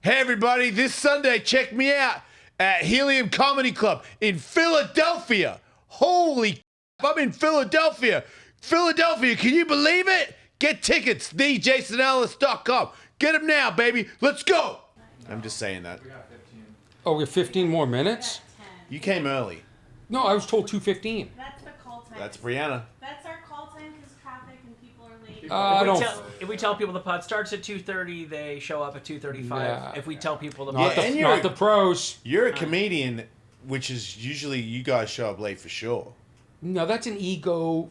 Hey everybody, this Sunday, check me out at Helium Comedy Club in Philadelphia. Holy I'm in Philadelphia. Philadelphia, can you believe it? Get tickets, thejasonellis.com. Get them now, baby. Let's go. I'm just saying that. Oh, we have 15 more minutes? You came early. No, I was told 2:15. That's the call time. That's Brianna. That's our call time because traffic and people are late. If we tell people the pod starts at 2:30, they show up at 2:35. Yeah. If we tell people the Not, pod... and not the pros. You're a comedian, which is usually you guys show up late for sure. No, that's an ego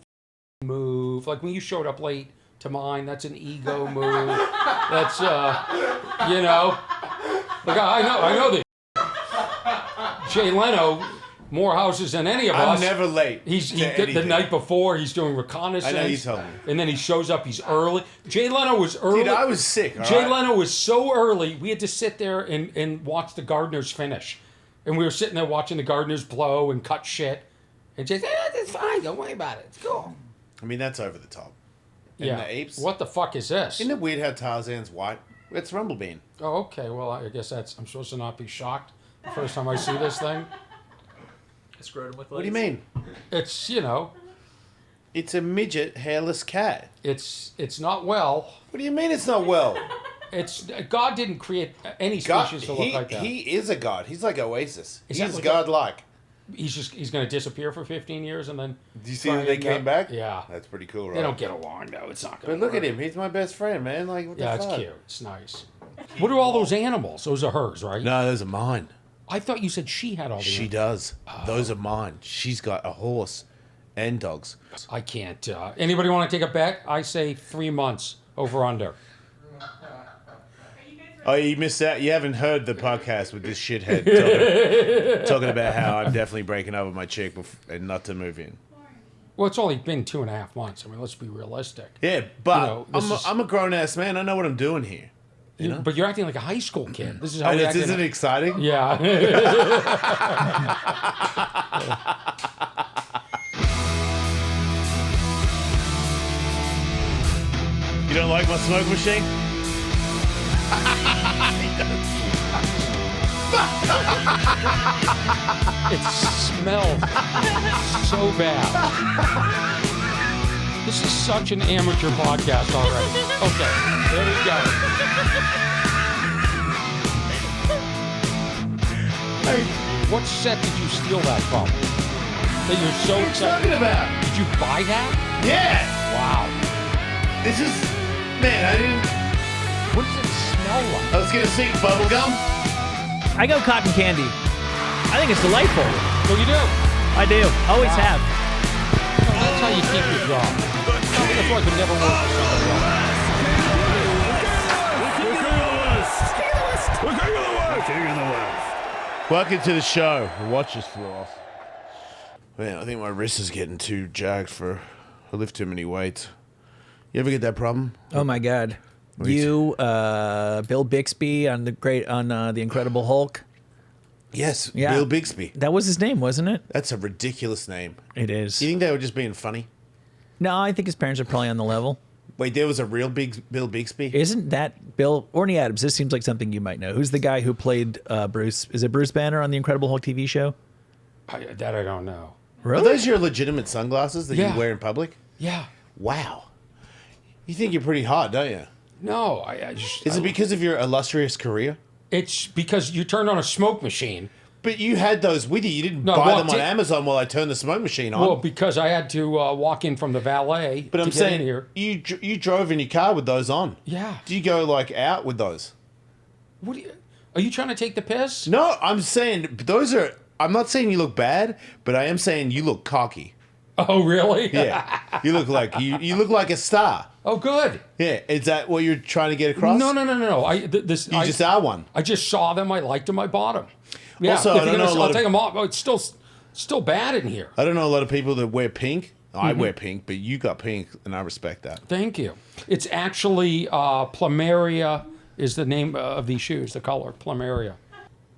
move. Like when you showed up late to mine, that's an ego move. That's, you know. Like, I know that Jay Leno, more houses than any of us. I'm never late. The night before, he's doing reconnaissance. I know you told me. And then he shows up, he's early. Jay Leno was early. Dude, I was sick, all Jay right? Leno was so early, we had to sit there and watch the gardeners finish. And we were sitting there watching the gardeners blow and cut shit. And Jay said, it's fine, don't worry about it, it's cool. I mean, that's over the top. And Yeah. the apes. What the fuck is this? Isn't it weird how Tarzan's white? It's Rumblebean. Oh, okay, well, I guess I'm supposed to not be shocked the first time I see this thing. Scrotum with What do you mean? It's, you know, It's a midget hairless cat. it's not well. What do you mean it's not well? It's God didn't create any God, species to look like that. he is a god. He's like Oasis. Is that He's like godlike. He's going to disappear for 15 years and then. Do you see that they came back? Yeah. That's pretty cool, right? They don't get along, though. It's not going But to look at him. He's my best friend, man. Like, what Yeah, the it's fuck? cute. It's nice. What are all those animals? Those are hers, right? No, those are mine. I thought you said she had all the She animals. does. Those are mine. She's got a horse and dogs. I can't. Anybody want to take a bet? I say 3 months over under. Oh, you missed out. You haven't heard the podcast with this shithead talking about how I'm definitely breaking up with my chick and not to move in. Well, it's only been 2.5 months. I mean, let's be realistic. Yeah, but You know, this I'm a grown-ass man. I know what I'm doing here. You know? But you're acting like a high school kid. This is how Oh, we this act. isn't exciting? Yeah. You don't like my smoke machine? It smells so bad. This is such an amateur podcast already. Okay, there we go. Hey, what set did you steal that from? That you're so What are you excited? talking about? Did you buy that? Yeah! Wow. This is... Man, I didn't... What does it smell like? I was gonna sing bubblegum. I go cotton candy. I think it's delightful. Well, you do. I do. Always Wow. have. Well, that's how you keep your job. That's why I could never work for somebody else. Welcome to the show. Watch this fall off. Man, I think my wrist is getting too jacked for... I lift too many weights. You ever get that problem? Oh my God! You, Bill Bixby on the Incredible Hulk. Yes, Yeah. Bill Bixby. That was his name, wasn't it? That's a ridiculous name. It is. You think they were just being funny? No, I think his parents are probably on the level. Wait, there was a real big Bill Bixby? Isn't that Bill Orny Adams? This seems like something you might know. Who's the guy who played Bruce? Is it Bruce Banner on the Incredible Hulk TV show? That I don't know. Are those your legitimate sunglasses that Yeah. you wear in public? Yeah. Wow. You think you're pretty hot, don't you? No, I just... Is it because of your illustrious career? It's because you turned on a smoke machine. But you had those with you. You didn't No, I buy them walked on in- Amazon while I turned the smoke machine on. Well, because I had to walk in from the valet but to I'm get saying in here. you drove in your car with those on. Yeah. Do you go like out with those? What are you trying to take the piss? No, I'm saying those are. I'm not saying you look bad, but I am saying you look cocky. Oh, really? Yeah, you look like you look like a star. Oh, good. Yeah, is that what you're trying to get across? No. You You just are one. I just saw them. I liked them. I bought them. Yeah, Also, if I you're don't know gonna- a lot I'll of- take them off. Oh, it's still bad in here. I don't know a lot of people that wear pink. Mm-hmm. I wear pink, but you got pink, and I respect that. Thank you. It's actually Plumeria is the name of these shoes, the color, Plumeria.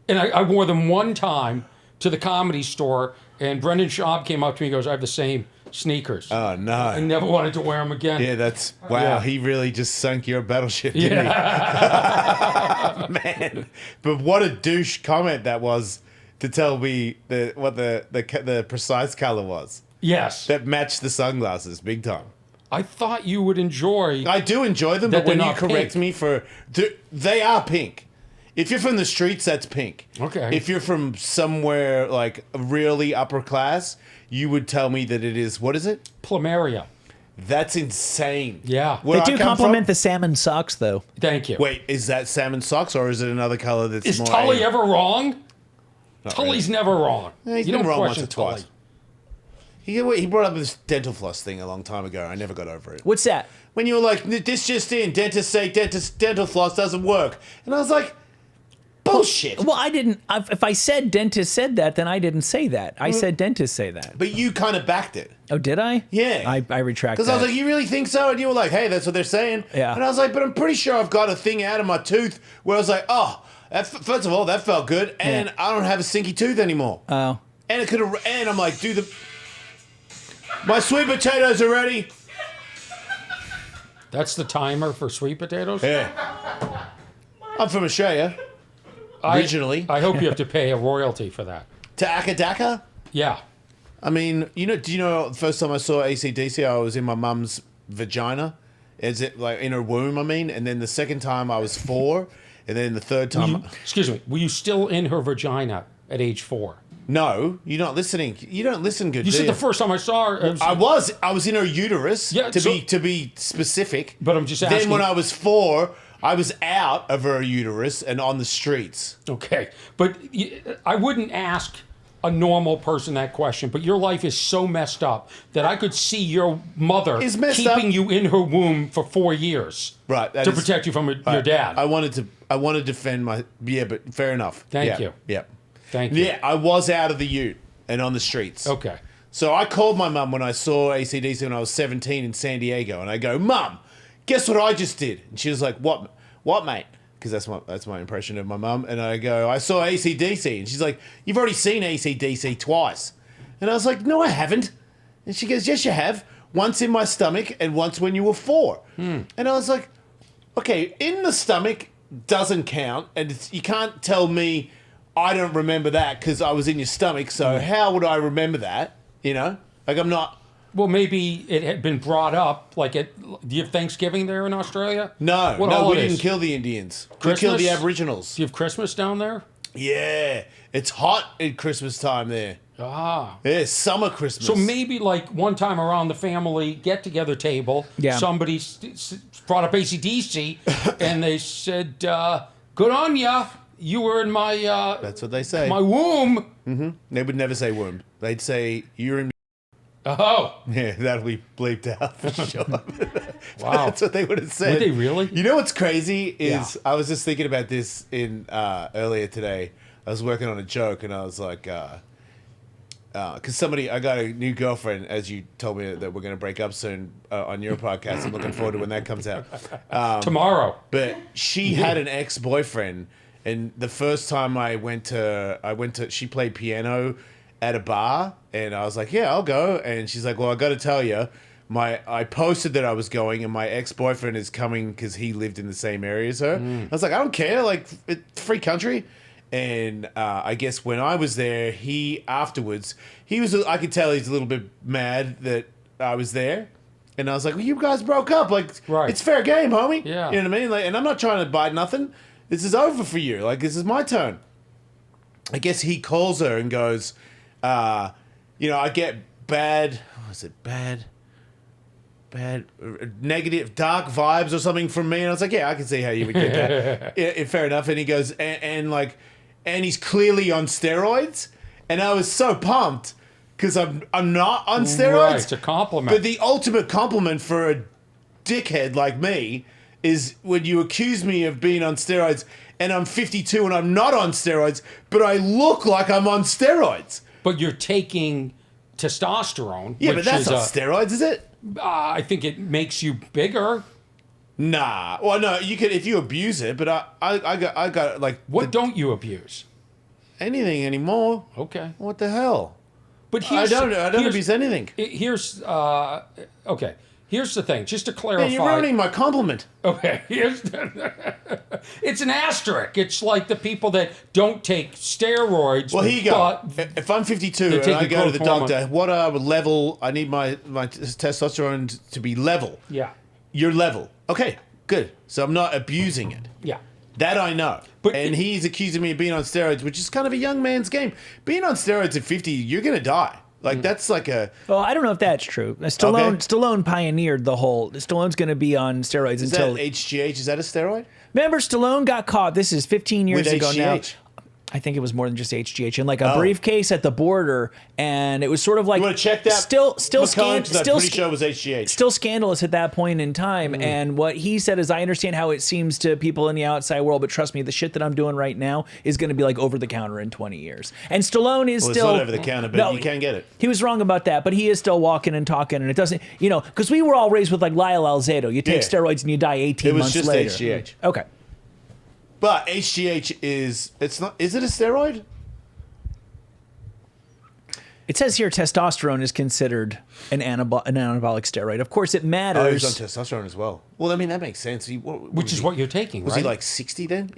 And I wore them one time to the Comedy Store, and Brendan Schaub came up to me and goes, I have the same Sneakers. Oh no. I never wanted to wear them again. Yeah, that's wow. Yeah. He really just sunk your battleship, didn't Yeah. he? Man, but what a douche comment that was to tell me what the precise color was Yes. that matched the sunglasses big time. I thought you would enjoy. I do enjoy them, That but when they're you not correct pink. me they are pink. If you're from the streets, that's pink. Okay. If you're from somewhere like really upper class, you would tell me that it is, what is it? Plumeria. That's insane. Yeah. Where They I do come compliment from- the salmon socks, though. Thank you. Wait, is that salmon socks or is it another color that's Is more... Tully ever wrong? Not Tully's never wrong. Yeah, he's you been don't wrong once question or twice. Tully. He brought up this dental floss thing a long time ago. I never got over it. What's that? When you were like, this just in, dentists say dental floss doesn't work. And I was like, bullshit. Well, I didn't. If I said dentist said that, then I didn't say that. I said dentist say that. But you kind of backed it. Oh, did I? Yeah. I retract that. Because I was like, you really think so? And you were like, hey, that's what they're saying. Yeah. And I was like, but I'm pretty sure I've got a thing out of my tooth where I was like, oh, first of all, that felt good. And Yeah. I don't have a stinky tooth anymore. Oh. And it could have, and I'm like, my sweet potatoes are ready. That's the timer for sweet potatoes? Yeah. I'm from Australia, originally. I hope you have to pay a royalty for that. To Akadaka? Yeah. I mean, do you know the first time I saw AC/DC, I was in my mum's vagina? Is it like in her womb, I mean? And then the second time I was 4, and then the third time... Excuse me. Were you still in her vagina at age 4? No, you're not listening. You don't listen good, You do said the first time I saw her. It was- I was in her uterus, Yeah, to be specific. But I'm just Then asking- when I was 4, I was out of her uterus and on the streets. Okay. But I wouldn't ask a normal person that question, but your life is so messed up that I could see your mother Is messed keeping up. you in her womb for 4 years. Right. that To is- protect you from your dad. I wanted to defend my... Yeah, but fair enough. Thank Yeah, you. Yeah. Thank you. Yeah, I was out of the ute and on the streets. Okay. So I called my mum when I saw AC/DC when I was 17 in San Diego, and I go, Mum, guess what I just did? And she was like, What, mate? Because that's my impression of my mum. And I go, I saw AC/DC, and she's like, You've already seen AC/DC twice. And I was like, No, I haven't. And she goes, Yes, you have. Once in my stomach and once when you were 4. And I was like, Okay, in the stomach doesn't count, and you can't tell me I don't remember that because I was in your stomach. So how would I remember that? You know, like I'm not. Well, maybe it had been brought up. Like, do you have Thanksgiving there in Australia? No, What we holidays? didn't kill the Indians. We Christmas? killed the Aboriginals. Do you have Christmas down there? Yeah, it's hot at Christmas time there. Ah. Yeah, summer Christmas. So maybe like one time around the family get-together table, Yeah. somebody brought up AC/DC, and they said, "Good on ya, you were in my That's what they say. my womb." They would never say womb. They'd say you're in. Oh, Yeah, that'll be bleeped out for sure. wow. That's what they would have said. Would they really? You know what's crazy is Yeah. I was just thinking about this in earlier today. I was working on a joke and I was like, because I got a new girlfriend, as you told me that we're going to break up soon on your podcast. I'm looking forward to when that comes out. Tomorrow. But she had an ex-boyfriend, and the first time I went to, she played piano at a bar, and I was like, yeah, I'll go. And she's like, well, I got to tell you, I posted that I was going, and my ex-boyfriend is coming because he lived in the same area as her. I was like, I don't care, like, it's free country. And I guess when I was there, I could tell he's a little bit mad that I was there. And I was like, well, you guys broke up. Like, Right. It's fair game, homie. Yeah. You know what I mean? Like, and I'm not trying to buy nothing. This is over for you. Like, this is my turn. I guess he calls her and goes, I get bad negative, dark vibes or something from me. And I was like, yeah, I can see how you would get that. Yeah, fair enough. And he goes, and he's clearly on steroids. And I was so pumped because I'm not on steroids. Right, it's a compliment. But the ultimate compliment for a dickhead like me is when you accuse me of being on steroids and I'm 52 and I'm not on steroids, but I look like I'm on steroids. But you're taking testosterone. Yeah, but which that's is not steroids, is it? I think it makes you bigger. Nah. Well, no, you could if you abuse it, but I got like What don't you abuse? anything anymore. Okay. What the hell? But I don't abuse anything. Here's okay. Here's the thing, just to clarify. Man, you're ruining my compliment. Okay, it's an asterisk. It's like the people that don't take steroids. Well, here you go. but If I'm 52 They're and I taking go to the growth hormone. doctor, what level I need my testosterone to be level? Yeah, You're level. Okay, good. So I'm not abusing it. yeah. That I know. But and he's accusing me of being on steroids, which is kind of a young man's game. Being on steroids at 50, you're going to die. Like, that's like a... Well, I don't know if that's true. Stallone pioneered the whole... Stallone's going to be on steroids Is until... that HGH? Is that a steroid? Remember, Stallone got caught, this is 15 years With ago now. HGH? I think it was more than just HGH, in like a briefcase at the border, and it was sort of like... You want to check that? Still I'm pretty sure it was HGH. Still scandalous at that point in time, and what he said is, I understand how it seems to people in the outside world, but trust me, the shit that I'm doing right now is going to be like over the counter in 20 years. And Stallone is Well, still... it's not over the counter, but you can get it. He was wrong about that, but he is still walking and talking, and it doesn't... You know, because we were all raised with like Lyle Alzado. You take steroids and you die 18 months later. It was just HGH. Okay. But HGH is... It's not... Is it a steroid? It says here testosterone is considered an anabolic steroid. Of course, it matters. Oh, he was on testosterone as well. Well, I mean, that makes sense. Which is what you're taking, Was right? he like 60 then?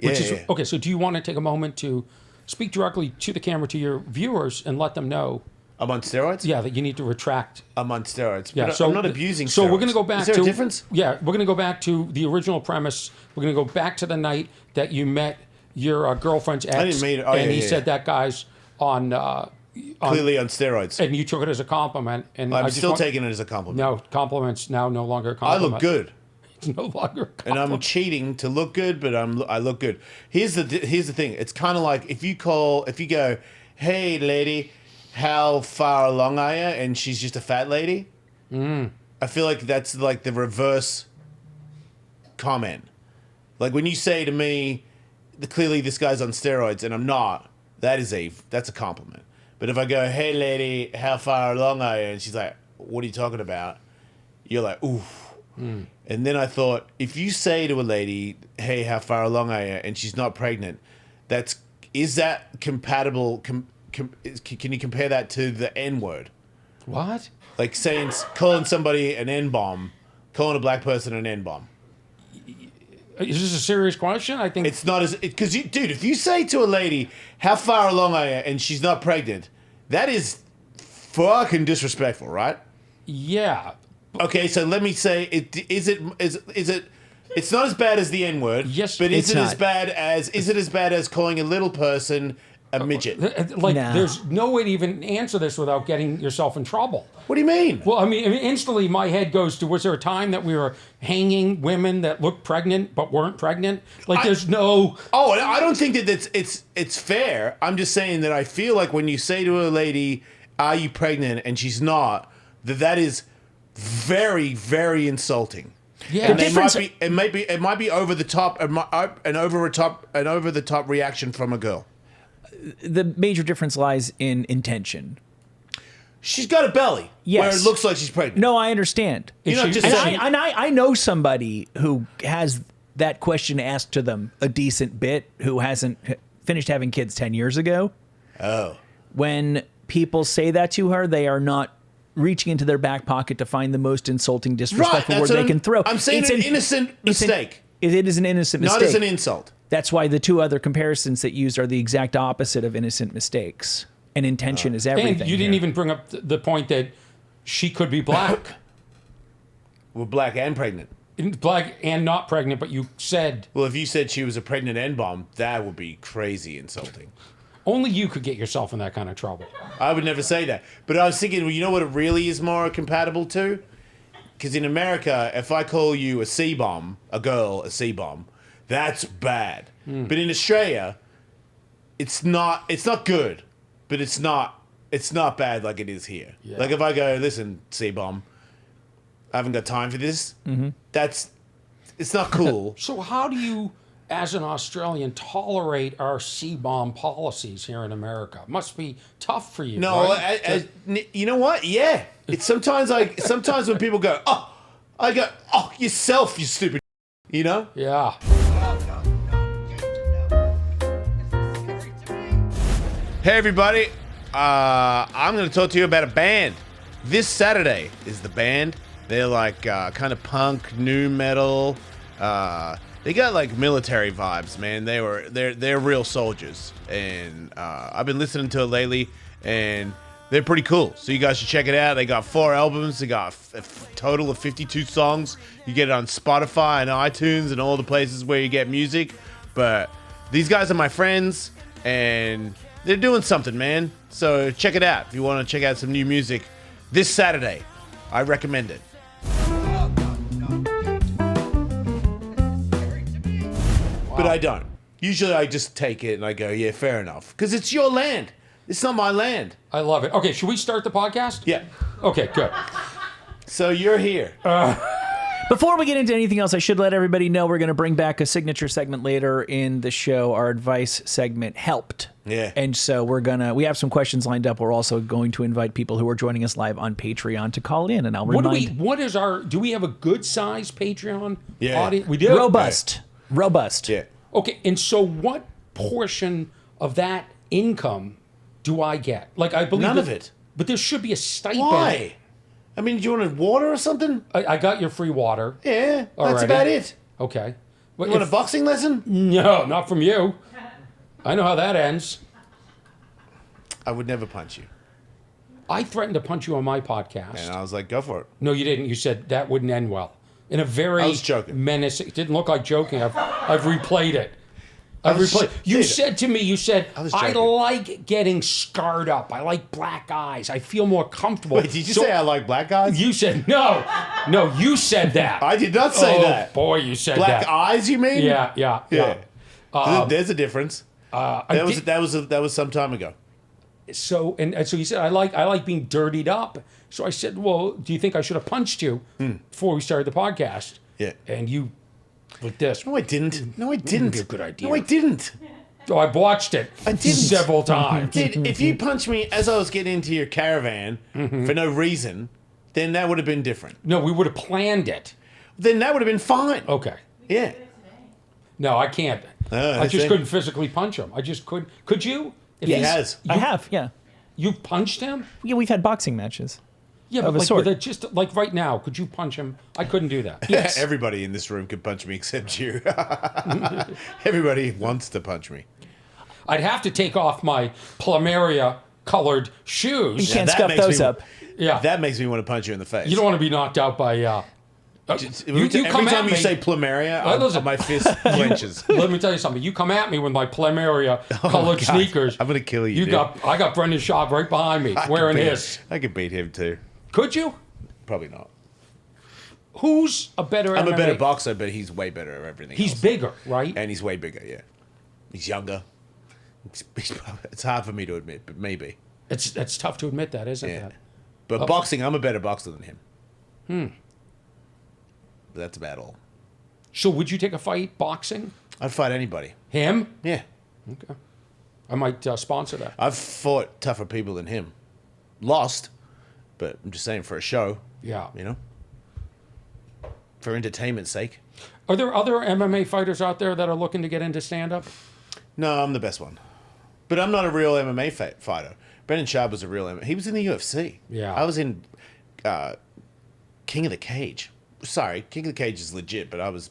Okay, so do you want to take a moment to speak directly to the camera, to your viewers, and let them know, I'm on steroids? yeah, that you need to retract. I'm on steroids. Yeah, But so I'm not abusing steroids. So we're going to go back Is there to... a difference? Yeah, we're going to go back to the original premise. We're going to go back to the night that you met your girlfriend's ex. didn't meet her. Oh, and yeah, he yeah, said yeah. that guy's on... Clearly on steroids. and you took it as a compliment. And I'm I just still want- taking it as a compliment. No, compliments now no longer a I compliment. look good. It's no longer a compliment. And I'm cheating to look good, but I look good. Here's the thing. It's kind of like if you go, hey lady, how far along are you? And she's just a fat lady. I feel like that's like the reverse comment. Like when you say to me, clearly this guy's on steroids, and I'm not. That's a compliment. But if I go, hey lady, how far along are you? And she's like, what are you talking about? You're like, oof. And then I thought, if you say to a lady, hey, how far along are you? And she's not pregnant, is that compatible? Can you compare that to the N word? What? Like calling somebody an N-bomb, calling a black person an N-bomb. Is this a serious question? I think It's not because dude, if you say to a lady, how far along are you? And she's not pregnant, that is fucking disrespectful, right? Yeah. Okay, so let me say, is it? It's not as bad as the N word. Yes, but is it's it as not. bad as calling a little person a midget? Like, Nah. there's no way to even answer this without getting yourself in trouble. What do you mean? Well, I mean, instantly my head goes to, was there a time that we were hanging women that looked pregnant but weren't pregnant? Like, there's no... Oh, I don't think that it's fair. I'm just saying that I feel like when you say to a lady, "Are you pregnant?" and she's not, that is very, very insulting. Yeah. And The difference- it might be over the top, an over the top reaction from a girl. The major difference lies in intention. She's got a belly Yes. where it looks like she's pregnant. No, I understand. You're not just And saying. I know somebody who has that question asked to them a decent bit, who hasn't finished having kids 10 years ago. Oh. When people say that to her, they are not reaching into their back pocket to find the most insulting, disrespectful word that's what they can throw. I'm saying It's an innocent mistake. It is an innocent mistake. Not as an insult. That's why the two other comparisons that used are the exact opposite of innocent mistakes. And intention is everything. And you didn't here. even bring up the point that she could be black. Well, black and pregnant. Black and not pregnant, but you said Well, if you said she was a pregnant N-bomb, that would be crazy insulting. only you could get yourself in that kind of trouble. I would never say that. But I was thinking, well, you know what it really is more compatible to? Because in America, if I call you a C-bomb, a girl a C-bomb, that's bad. But in Australia, it's not good, but it's not bad like it is here. Yeah. Like if I go, listen, C-bomb, I haven't got time for this. It's not cool. So how do you, as an Australian, tolerate our C-bomb policies here in America? Must be tough for you. No, right? you know what? Yeah, it's sometimes when people go, I go, yourself, you stupid, you know. Yeah. Hey everybody, I'm going to talk to you about a band. This Saturday is the band. They're like kind of punk, new metal. They got like military vibes, man. They're real soldiers, and I've been listening to it lately, and they're pretty cool. So you guys should check it out. They got 4 albums. They got a total of 52 songs. You get it on Spotify and iTunes and all the places where you get music. But these guys are my friends, and they're doing something, man. So check it out if you want to check out some new music this Saturday. I recommend it. But I don't. Usually I just take it and I go, yeah, fair enough. Because it's your land. It's not my land. I love it. Okay, should we start the podcast? Yeah. Okay, good. So you're here. Before we get into anything else, I should let everybody know we're going to bring back a signature segment later in the show. Our advice segment, Helped. Yeah. And so we have some questions lined up. We're also going to invite people who are joining us live on Patreon to call in, and I'll remind. Do we have a good size Patreon Yeah. audience? We do? Robust. Robust. Yeah. Okay, and so what portion of that income do I get? Like, I believe None of it. But there should be a stipend. Why? I mean, do you want water or something? I got your free water. Yeah, that's Alrighty. about it. Okay. But You want a boxing lesson? No, not from you. I know how that ends. I would never punch you. I threatened to punch you on my podcast. And I was like, go for it. No, you didn't. You said that wouldn't end well. In a very I was joking. menacing. It didn't look like joking. I've replayed it. You dude, said to me, I was I joking. like getting scarred up. I like black eyes. I feel more comfortable. Wait, did you say I like black guys? You said no. No, you said that. I did not say that. Boy, you said Black that. eyes, you mean? Yeah. There's a difference. That was some time ago. So he said I like being dirtied up. So I said, well, do you think I should have punched you before we started the podcast? Yeah. And you with this. No, I didn't. No, I didn't. Be a good idea. No, I didn't. Oh, I watched it. I didn't. Several times. Dude, if you punched me as I was getting into your caravan for no reason, then that would have been different. No, we would have planned it. Then that would have been fine. Okay. Yeah. No, I can't. I that's just it. couldn't physically punch him. I just couldn't. Could you? If He he's- has. I have, yeah. You punched him? Yeah, we've had boxing matches. Yeah, Of but a sort. just like right now, could you punch him? I couldn't do that. Yes. Everybody in this room could punch me except you. Everybody wants to punch me. I'd have to take off my plumeria colored shoes. You can't that scuff makes those me- up. Yeah. That makes me want to punch you in the face. You don't want to be knocked out by. Every come at time you me- say plumeria, listen. my fist clenches. Let me tell you something. You come at me with my plumeria colored God. sneakers. I'm gonna kill you, dude. I got Brendan Schaub right behind me wearing his. I could beat him too. Could you? Probably not. Who's a better I'm a MMA? better boxer, but he's way better at everything. He's else. bigger, right? And he's way bigger, yeah. He's younger. It's hard for me to admit, but maybe. It's tough to admit that, isn't Yeah. it? But boxing, I'm a better boxer than him. But that's about all. So would you take a fight boxing? I'd fight anybody. Him? Yeah. Okay. I might sponsor that. I've fought tougher people than him. Lost, but I'm just saying for a show, Yeah. you know? For entertainment's sake. Are there other MMA fighters out there that are looking to get into stand-up? No, I'm the best one. But I'm not a real MMA fighter. Brendan Schaub was a real MMA. He was in the UFC. Yeah. I was in King of the Cage. Sorry, King of the Cage is legit, but I was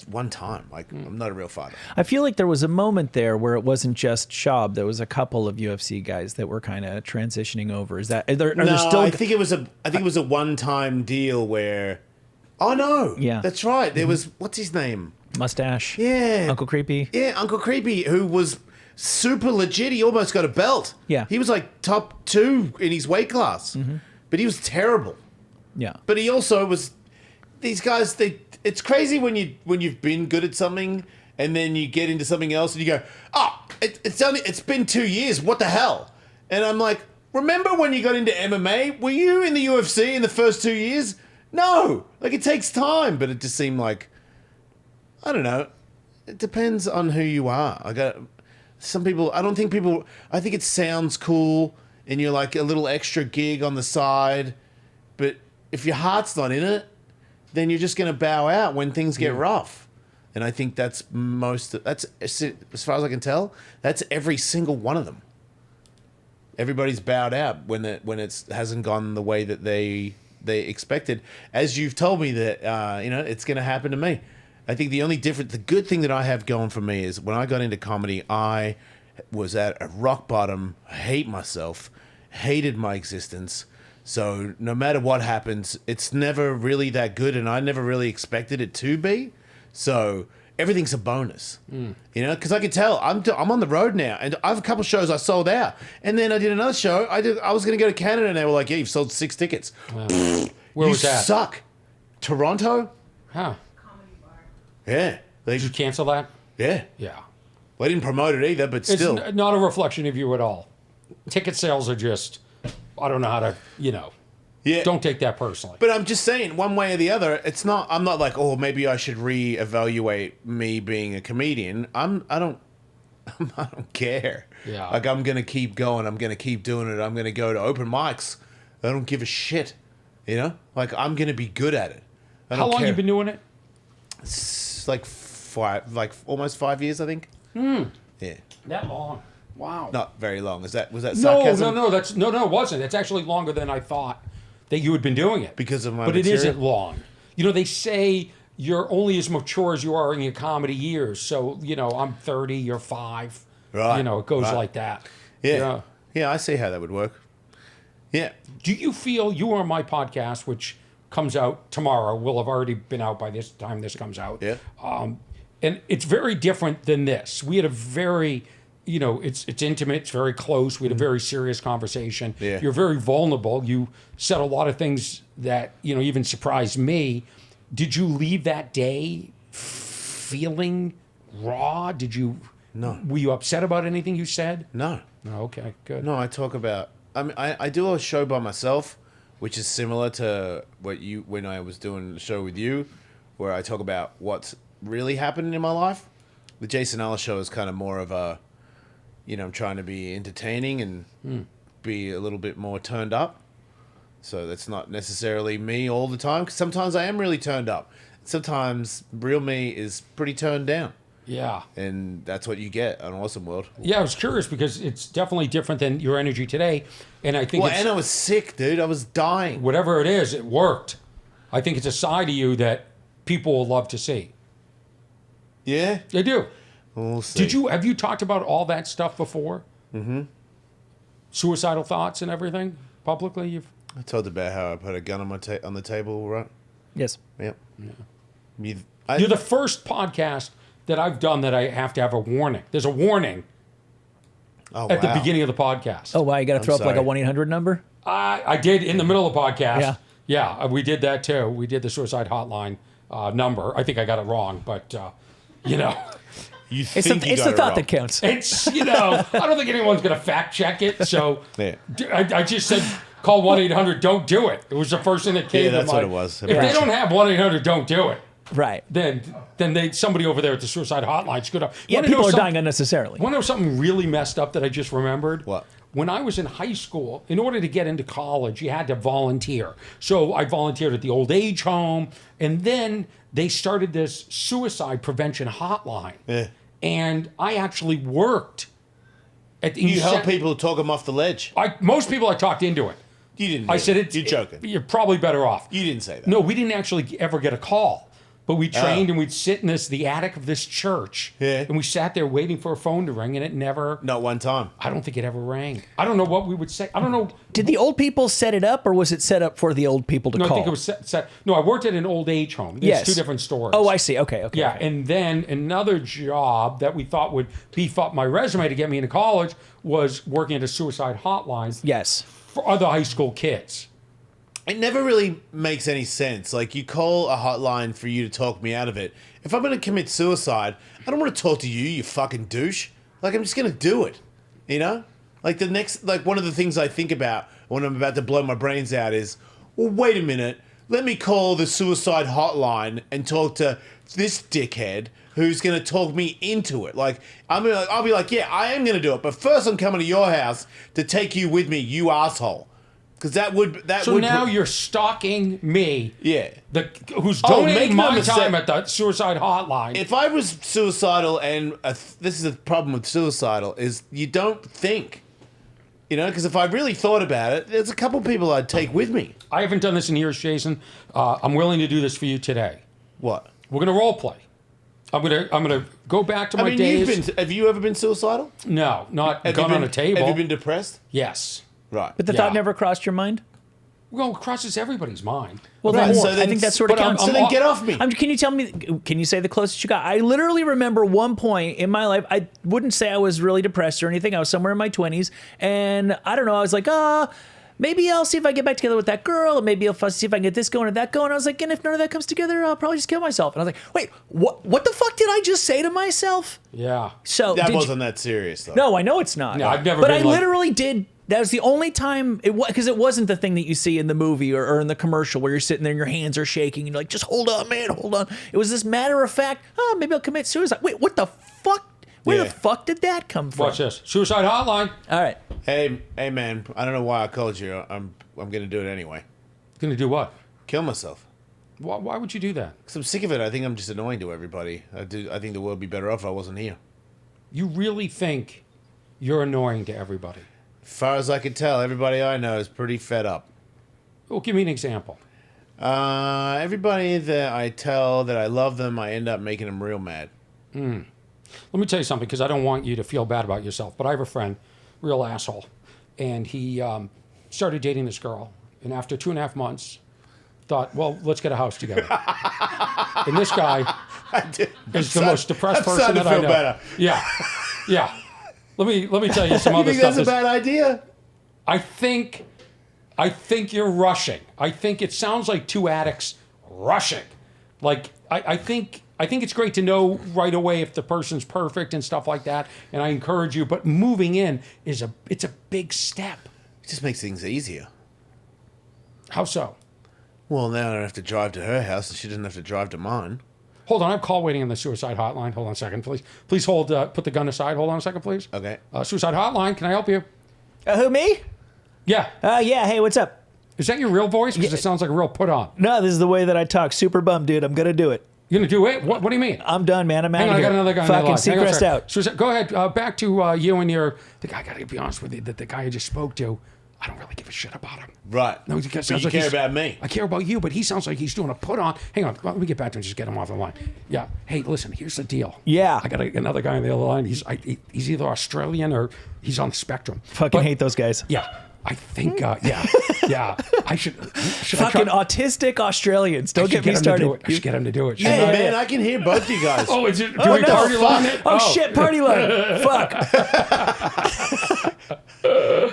one time. Like, I'm not a real fighter. I feel like there was a moment there where it wasn't just Schaub. There was a couple of UFC guys that were kind of transitioning over. Is that are there still? I think it was a one-time deal where. Oh no! Yeah. That's right. There was what's his name? Mustache? Yeah, Uncle Creepy? Yeah, Uncle Creepy, who was super legit. He almost got a belt. Yeah. he was like top 2 in his weight class, but he was terrible. Yeah. But he also was. These guys, it's crazy when you've been good at something and then you get into something else and you go, it's been 2 years. What the hell? And I'm like, remember when you got into MMA? Were you in the UFC in the first 2 years? No, like it takes time, but it just seemed like, I don't know. It depends on who you are. Some people. I think it sounds cool, and you're like a little extra gig on the side, but if your heart's not in it, then you're just going to bow out when things get rough. And I think that's as far as I can tell, that's every single one of them. everybody's bowed out when it hasn't gone the way that they expected. As you've told me that it's going to happen to me. I think the good thing that I have going for me is when I got into comedy, I was at a rock bottom. I hate myself, hated my existence. So no matter what happens, it's never really that good, and I never really expected it to be. So everything's a bonus, because I can tell I'm on the road now, and I have a couple shows I sold out, and then I did another show. I was going to go to Canada, and they were like, "Yeah, you've sold 6 tickets." Wow. Where was that? Suck. Toronto. Huh? Comedy bar. Yeah. Did you cancel that? Yeah. Yeah. Well, I didn't promote it either, but still. It's not a reflection of you at all. Ticket sales are just, I don't know how to, Yeah. don't take that personally. But I'm just saying, one way or the other, I'm not like, oh, maybe I should reevaluate me being a comedian. I don't care. Yeah. Like, I'm going to keep going. I'm going to keep doing it. I'm going to go to open mics. I don't give a shit. Like, I'm going to be good at it. How long you been doing it? It's like almost 5 years, I think. Yeah. That long. Wow. Not very long. Was that No, sarcasm? no, it wasn't. It's actually longer than I thought that you had been doing it. Because of my But material? it isn't long. They say you're only as mature as you are in your comedy years. So, I'm 30, you're 5. Right. It goes Right. like that. Yeah. Yeah, I see how that would work. Yeah. Do you feel you are on my podcast, which comes out tomorrow, will have already been out by this time this comes out. Yeah. And it's very different than this. We had a very, it's intimate, it's very close. We had a very serious conversation. Yeah. You're very vulnerable. You said a lot of things that, even surprised me. Did you leave that day feeling raw? No. Were you upset about anything you said? No. No, okay, good. No, I talk about. I do a show by myself, which is similar to when I was doing the show with you, where I talk about what's really happening in my life. The Jason Ellis show is kind of more of a, I'm trying to be entertaining and be a little bit more turned up. So that's not necessarily me all the time, because sometimes I am really turned up. Sometimes real me is pretty turned down. Yeah. And that's what you get on Awesome World. Yeah, I was curious because it's definitely different than your energy today. And I think And I was sick, dude. I was dying. whatever it is, it worked. I think it's a side of you that people will love to see. Yeah? They do. We'll see. Have you talked about all that stuff before? Mm-hmm. Suicidal thoughts and everything publicly? I told about how I put a gun on the table, right? Yes. Yep. Yeah. You're the first podcast that I've done that I have to have a warning. There's a warning at the beginning of the podcast. Oh, wow. You got to throw up like a sorry. 1-800 number? I did in the middle of the podcast. Yeah. Yeah, we did that too. We did the suicide hotline number. I think I got it wrong, but You It's think you the got it thought wrong. that counts. it's, I don't think anyone's going to fact check it. So Yeah. I just said, call 1-800, don't do it. It was the first thing that came Yeah, to that's mind. what it was. If they don't have 1-800, don't do it. Right. Then somebody over there at the suicide hotline should have. Yeah, people are dying unnecessarily. Want to know something really messed up that I just remembered? What? When I was in high school, in order to get into college, you had to volunteer. So I volunteered at the old age home, and then they started this suicide prevention hotline. Yeah. And I actually worked at the. You help people talk them off the ledge. Most people I talked into it. You didn't. I said You're joking. You're probably better off. You didn't say that. No, we didn't actually ever get a call. But we trained Oh. and we'd sit in the attic of this church. Yeah. And we sat there waiting for a phone to ring, and it never. Not one time. I don't think it ever rang. I don't know what we would say. I don't know. Did the old people set it up, or was it set up for the old people to No, call? I think it was set. No, I worked at an old age home. It's Yes. two different stores. Oh, I see. Okay. Yeah, and then another job that we thought would beef up my resume to get me into college was working at a suicide hotline Yes. for other high school kids. It never really makes any sense. Like, you call a hotline for you to talk me out of it. If I'm going to commit suicide, I don't want to talk to you, you fucking douche. Like, I'm just going to do it. Like, one of the things I think about when I'm about to blow my brains out is, well, wait a minute. Let me call the suicide hotline and talk to this dickhead who's going to talk me into it. Like, I'll be like, yeah, I am going to do it. But first I'm coming to your house to take you with me, you asshole. Because So now you're stalking me. Yeah. Who's Oh, donating make no my mistake. time at the suicide hotline. If I was suicidal, and this is the problem with suicidal, is you don't think. You know, because if I really thought about it, there's a couple people I'd take with me. I haven't done this in years, Jason. I'm willing to do this for you today. What? We're gonna role play. I'm gonna go back to my days. Have you ever been suicidal? No, not Have gun you been, on a table. Have you been depressed? Yes. Right. But the thought never crossed your mind? Well, it crosses everybody's mind. Well, Right, then, so I then- think that sort of but I'm- counts. so then get off me. Can you tell me? Can you say the closest you got? I literally remember one point in my life. I wouldn't say I was really depressed or anything. I was somewhere in my 20s, and I don't know. I was like, maybe I'll see if I get back together with that girl, and maybe I'll see if I can get this going or that going. I was like, and if none of that comes together, I'll probably just kill myself. And I was like, wait, what the fuck did I just say to myself? Yeah. So That did wasn't that serious, though. No, I know it's not. No, I've never But been I like- literally did. That was the only time because it wasn't the thing that you see in the movie or in the commercial where you're sitting there and your hands are shaking and you're like, just hold on, man, hold on. It was this matter of fact. Oh, maybe I'll commit suicide. Wait, what the fuck? Where Yeah. the fuck did that come from? Watch this. Suicide hotline. All right. Hey, man. I don't know why I called you. I'm gonna do it anyway. Gonna do what? Kill myself. Why would you do that? Cause I'm sick of it. I think I'm just annoying to everybody. I think the world would be better off if I wasn't here. You really think you're annoying to everybody? As far as I can tell, everybody I know is pretty fed up. Well, give me an example. Everybody that I tell that I love them, I end up making them real mad. Let me tell you something, because I don't want you to feel bad about yourself, but I have a friend, real asshole, and he started dating this girl, and after 2.5 months, thought, well, let's get a house together. And this guy is the most depressed person that I know. Better. Yeah. Let me tell you some You other think stuff. that's a bad idea? I think you're rushing. I think it sounds like two addicts rushing. Like I think it's great to know right away if the person's perfect and stuff like that. And I encourage you, but moving in it's a big step. It just makes things easier. How so? Well, now I don't have to drive to her house, and she doesn't have to drive to mine. Hold on, I have a call waiting on the suicide hotline. Hold on a second, please. Please hold. Put the gun aside. Hold on a second, please. Okay. Suicide hotline. Can I help you? Who, me? Yeah. Yeah. Hey, what's up? Is that your real voice? Because it sounds like a real put on. No, this is the way that I talk. Super bummed, dude. I'm gonna do it. You gonna do it? What do you mean? I'm done, man. I'm out Hang on, of I here. got another guy. Fucking Hang on a Seacrest second. out. So, go ahead. Back to you and your. I gotta be honest with you. The guy I just spoke to, I don't really give a shit about him. Right. No, because But sounds you like care he's- about me. I care about you, but he sounds like he's doing a put on. Hang on, let me get back to him and just get him off the line. Yeah. Hey, listen, here's the deal. Yeah. I got another guy on the other line. He's either Australian or he's on the spectrum. Fucking But- hate those guys. Yeah. I think, yeah. I should I Fucking try- autistic Australians. I Don't should get me him to started. do it. I should get him to do it. Hey, Shouldn't I? man, I can hear both you guys. Oh, is it Oh, doing no. party line it? Oh, shit, party line. Fuck.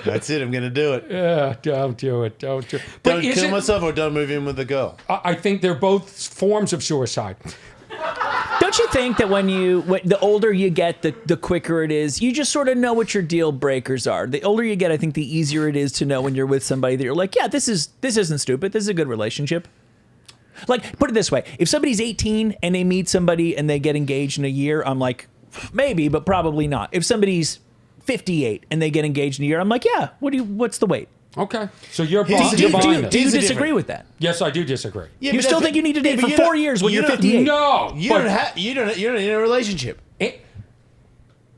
That's it. I'm going to do it. Yeah, don't do it. Don't do it. But Don't is kill it- myself or don't move in with the girl. I think they're both forms of suicide. Don't you think that when the older you get, the quicker it is? You just sort of know what your deal breakers are. The older you get, I think the easier it is to know when you're with somebody that you're like, yeah, this isn't stupid. This is a good relationship. Like, put it this way. If somebody's 18 and they meet somebody and they get engaged in a year, I'm like, maybe, but probably not. If somebody's 58 and they get engaged in a year, I'm like, yeah, what's the wait? Okay, so you're Here's behind the you're deal. behind Do this. Do you Here's the disagree difference. with that? Yes, I do disagree. Yeah, You but still that's- think you need to date yeah, for but 4 years when you you're don't- 58? No, You're not in a relationship. But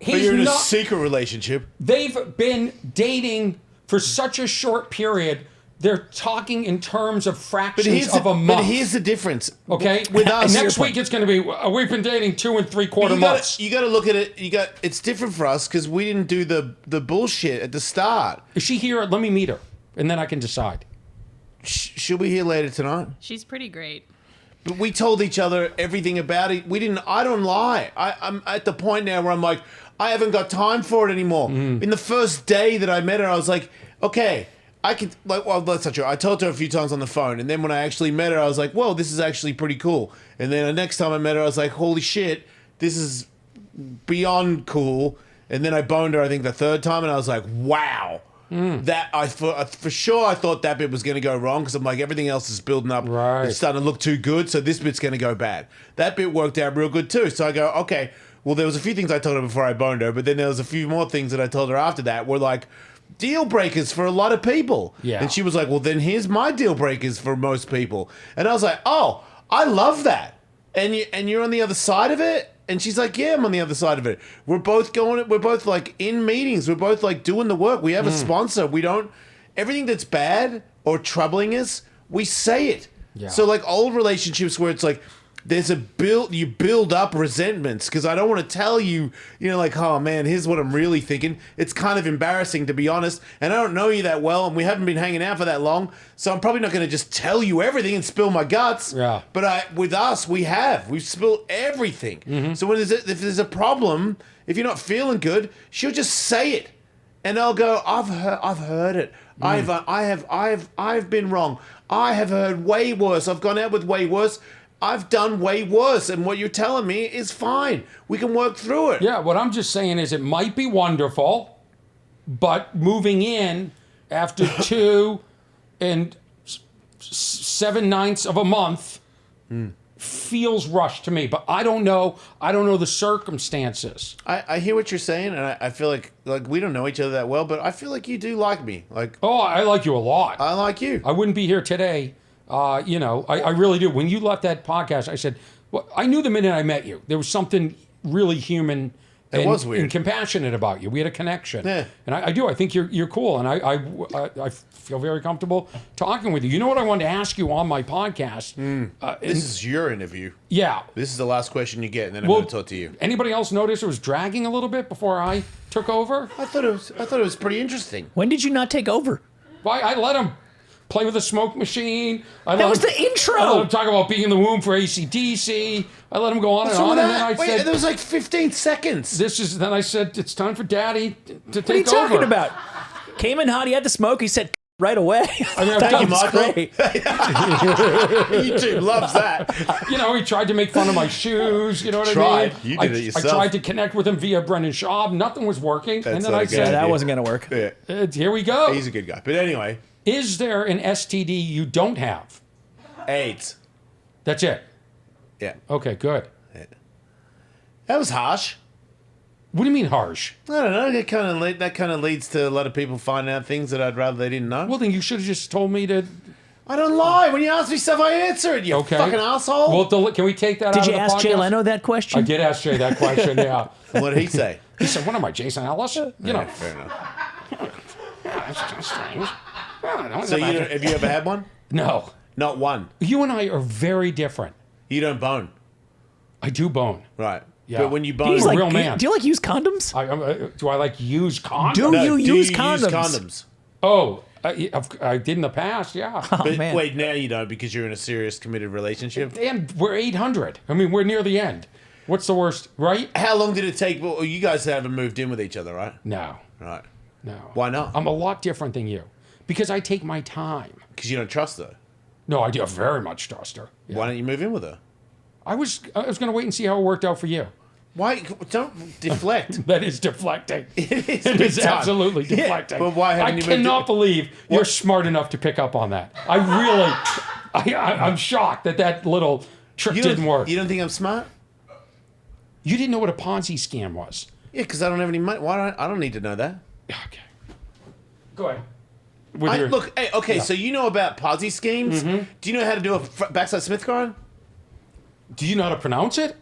But you're in a not. secret relationship. They've been dating for such a short period. They're talking in terms of fractions of a month. But here's the difference. Okay, With us, next week it's going to be. We've been dating 2 3/4 months. You got to look at it. It's different for us because we didn't do the bullshit at the start. Is she here? Let me meet her, and then I can decide. Should we hear later tonight? She's pretty great. But we told each other everything about it. We didn't. I don't lie. I'm at the point now where I'm like, I haven't got time for it anymore. In the first day that I met her, I was like, okay, I could, like, well, that's not true. I told her a few times on the phone, and then when I actually met her, I was like, well, this is actually pretty cool. And then the next time I met her, I was like, holy shit, this is beyond cool. And then I boned her, I think, the third time, and I was like, wow. That for sure I thought that bit was going to go wrong because I'm like, everything else is building up. Right. It's starting to look too good, so this bit's going to go bad. That bit worked out real good too. So I go, okay, well, there was a few things I told her before I boned her, but then there was a few more things that I told her after that were like deal breakers for a lot of people. Yeah. And she was like, well, then here's my deal breakers for most people. And I was like, oh, I love that. And you're on the other side of it. And she's like, yeah, I'm on the other side of it. We're both like in meetings. We're both like doing the work. We have a sponsor. We don't, everything that's bad or troubling us, we say it. Yeah. So like old relationships where it's like, you build up resentments because I don't want to tell you, like, oh man, here's what I'm really thinking. It's kind of embarrassing, to be honest, and I don't know you that well, and we haven't been hanging out for that long, so I'm probably not going to just tell you everything and spill my guts. Yeah. But with us, we've spilled everything. So if there's a problem, if you're not feeling good, she'll just say it, and I'll go, I've heard it. I've been wrong. I have heard way worse. I've gone out with way worse. I've done way worse, and what you're telling me is fine. We can work through it. Yeah, what I'm just saying is it might be wonderful, but moving in after 2 and 7/9 of a month feels rushed to me. But I don't know. I don't know the circumstances. I hear what you're saying, and I feel like we don't know each other that well, but I feel like you do like me. Like, Oh, I like you a lot. I like you. I wouldn't be here today. I really do. When you left that podcast, I said, well, I knew the minute I met you. There was something really human It was weird. and compassionate about you. We had a connection. Yeah. And I do. I think you're cool. And I feel very comfortable talking with you. You know what I wanted to ask you on my podcast? This is your interview. Yeah. This is the last question you get, and then I'm going to talk to you. Anybody else notice it was dragging a little bit before I took over? I thought it was pretty interesting. When did you not take over? Why? I let him play with the smoke machine. That was the intro. I let him talk about being in the womb for AC/DC. I let him go on and on. And then I Wait, said, there was like 15 seconds. Then I said, it's time for Daddy to take over. What are you talking about? Came in hot, he had the smoke, he said right away. I mean, Thank you, was Michael. great. YouTube loves that. he tried to make fun of my shoes. You know what I Tried. mean? You did it yourself. I tried to connect with him via Brendan Schaub. Nothing was working. And That's then not I a good said, That idea. wasn't going to work. Yeah, here we go. he's a good guy. But anyway, Is there an STD you don't have? AIDS. That's it. Yeah, Okay, good. that was harsh. What do you mean harsh? I don't know. That kind of leads to a lot of people finding out things that I'd rather they didn't know. Well, then you should have just told me to. I don't lie. When you ask me stuff, I answer it. You Okay. fucking asshole. Well, can we take that out Did of you the ask Jay podcast? Leno that I question? did ask Jay that question, yeah. What did he say? He said, what am I, Jason Ellis? You know. Fair enough. Yeah, that's kind of strange. Yeah, don't So imagine- have you ever had one? No. Not one. You and I are very different. You don't bone, I do bone. right? Yeah. But when you Do bone, you, a real man. do you use condoms? Do I like use condoms? Do you use use condoms? condoms? Oh, I did in the past, yeah. Oh, But man. wait, now you don't because you're in a serious committed relationship. And we're 800. I mean, we're near the end. What's the worst, right? How long did it take? Well, you guys haven't moved in with each other, right? No, Right. no. Why not? I'm a lot different than you. Because I take my time. Because you don't trust her. No, I do very much trust her. Yeah. Why don't you move in with her? I was going to wait and see how it worked out for you. Why? Don't deflect. That is deflecting. It is. It is big time. absolutely Yeah, deflecting. but why haven't I you moved cannot in? believe you're smart enough to pick up on that. I'm shocked that little trick You didn't work. You don't think I'm smart? You didn't know what a Ponzi scam was. Yeah, because I don't have any money. I don't need to know that. Okay. Go ahead. With Look, hey, okay, so you know about Ponzi schemes. Mm-hmm. Do you know how to do a backside Smith card? do you know how to pronounce it?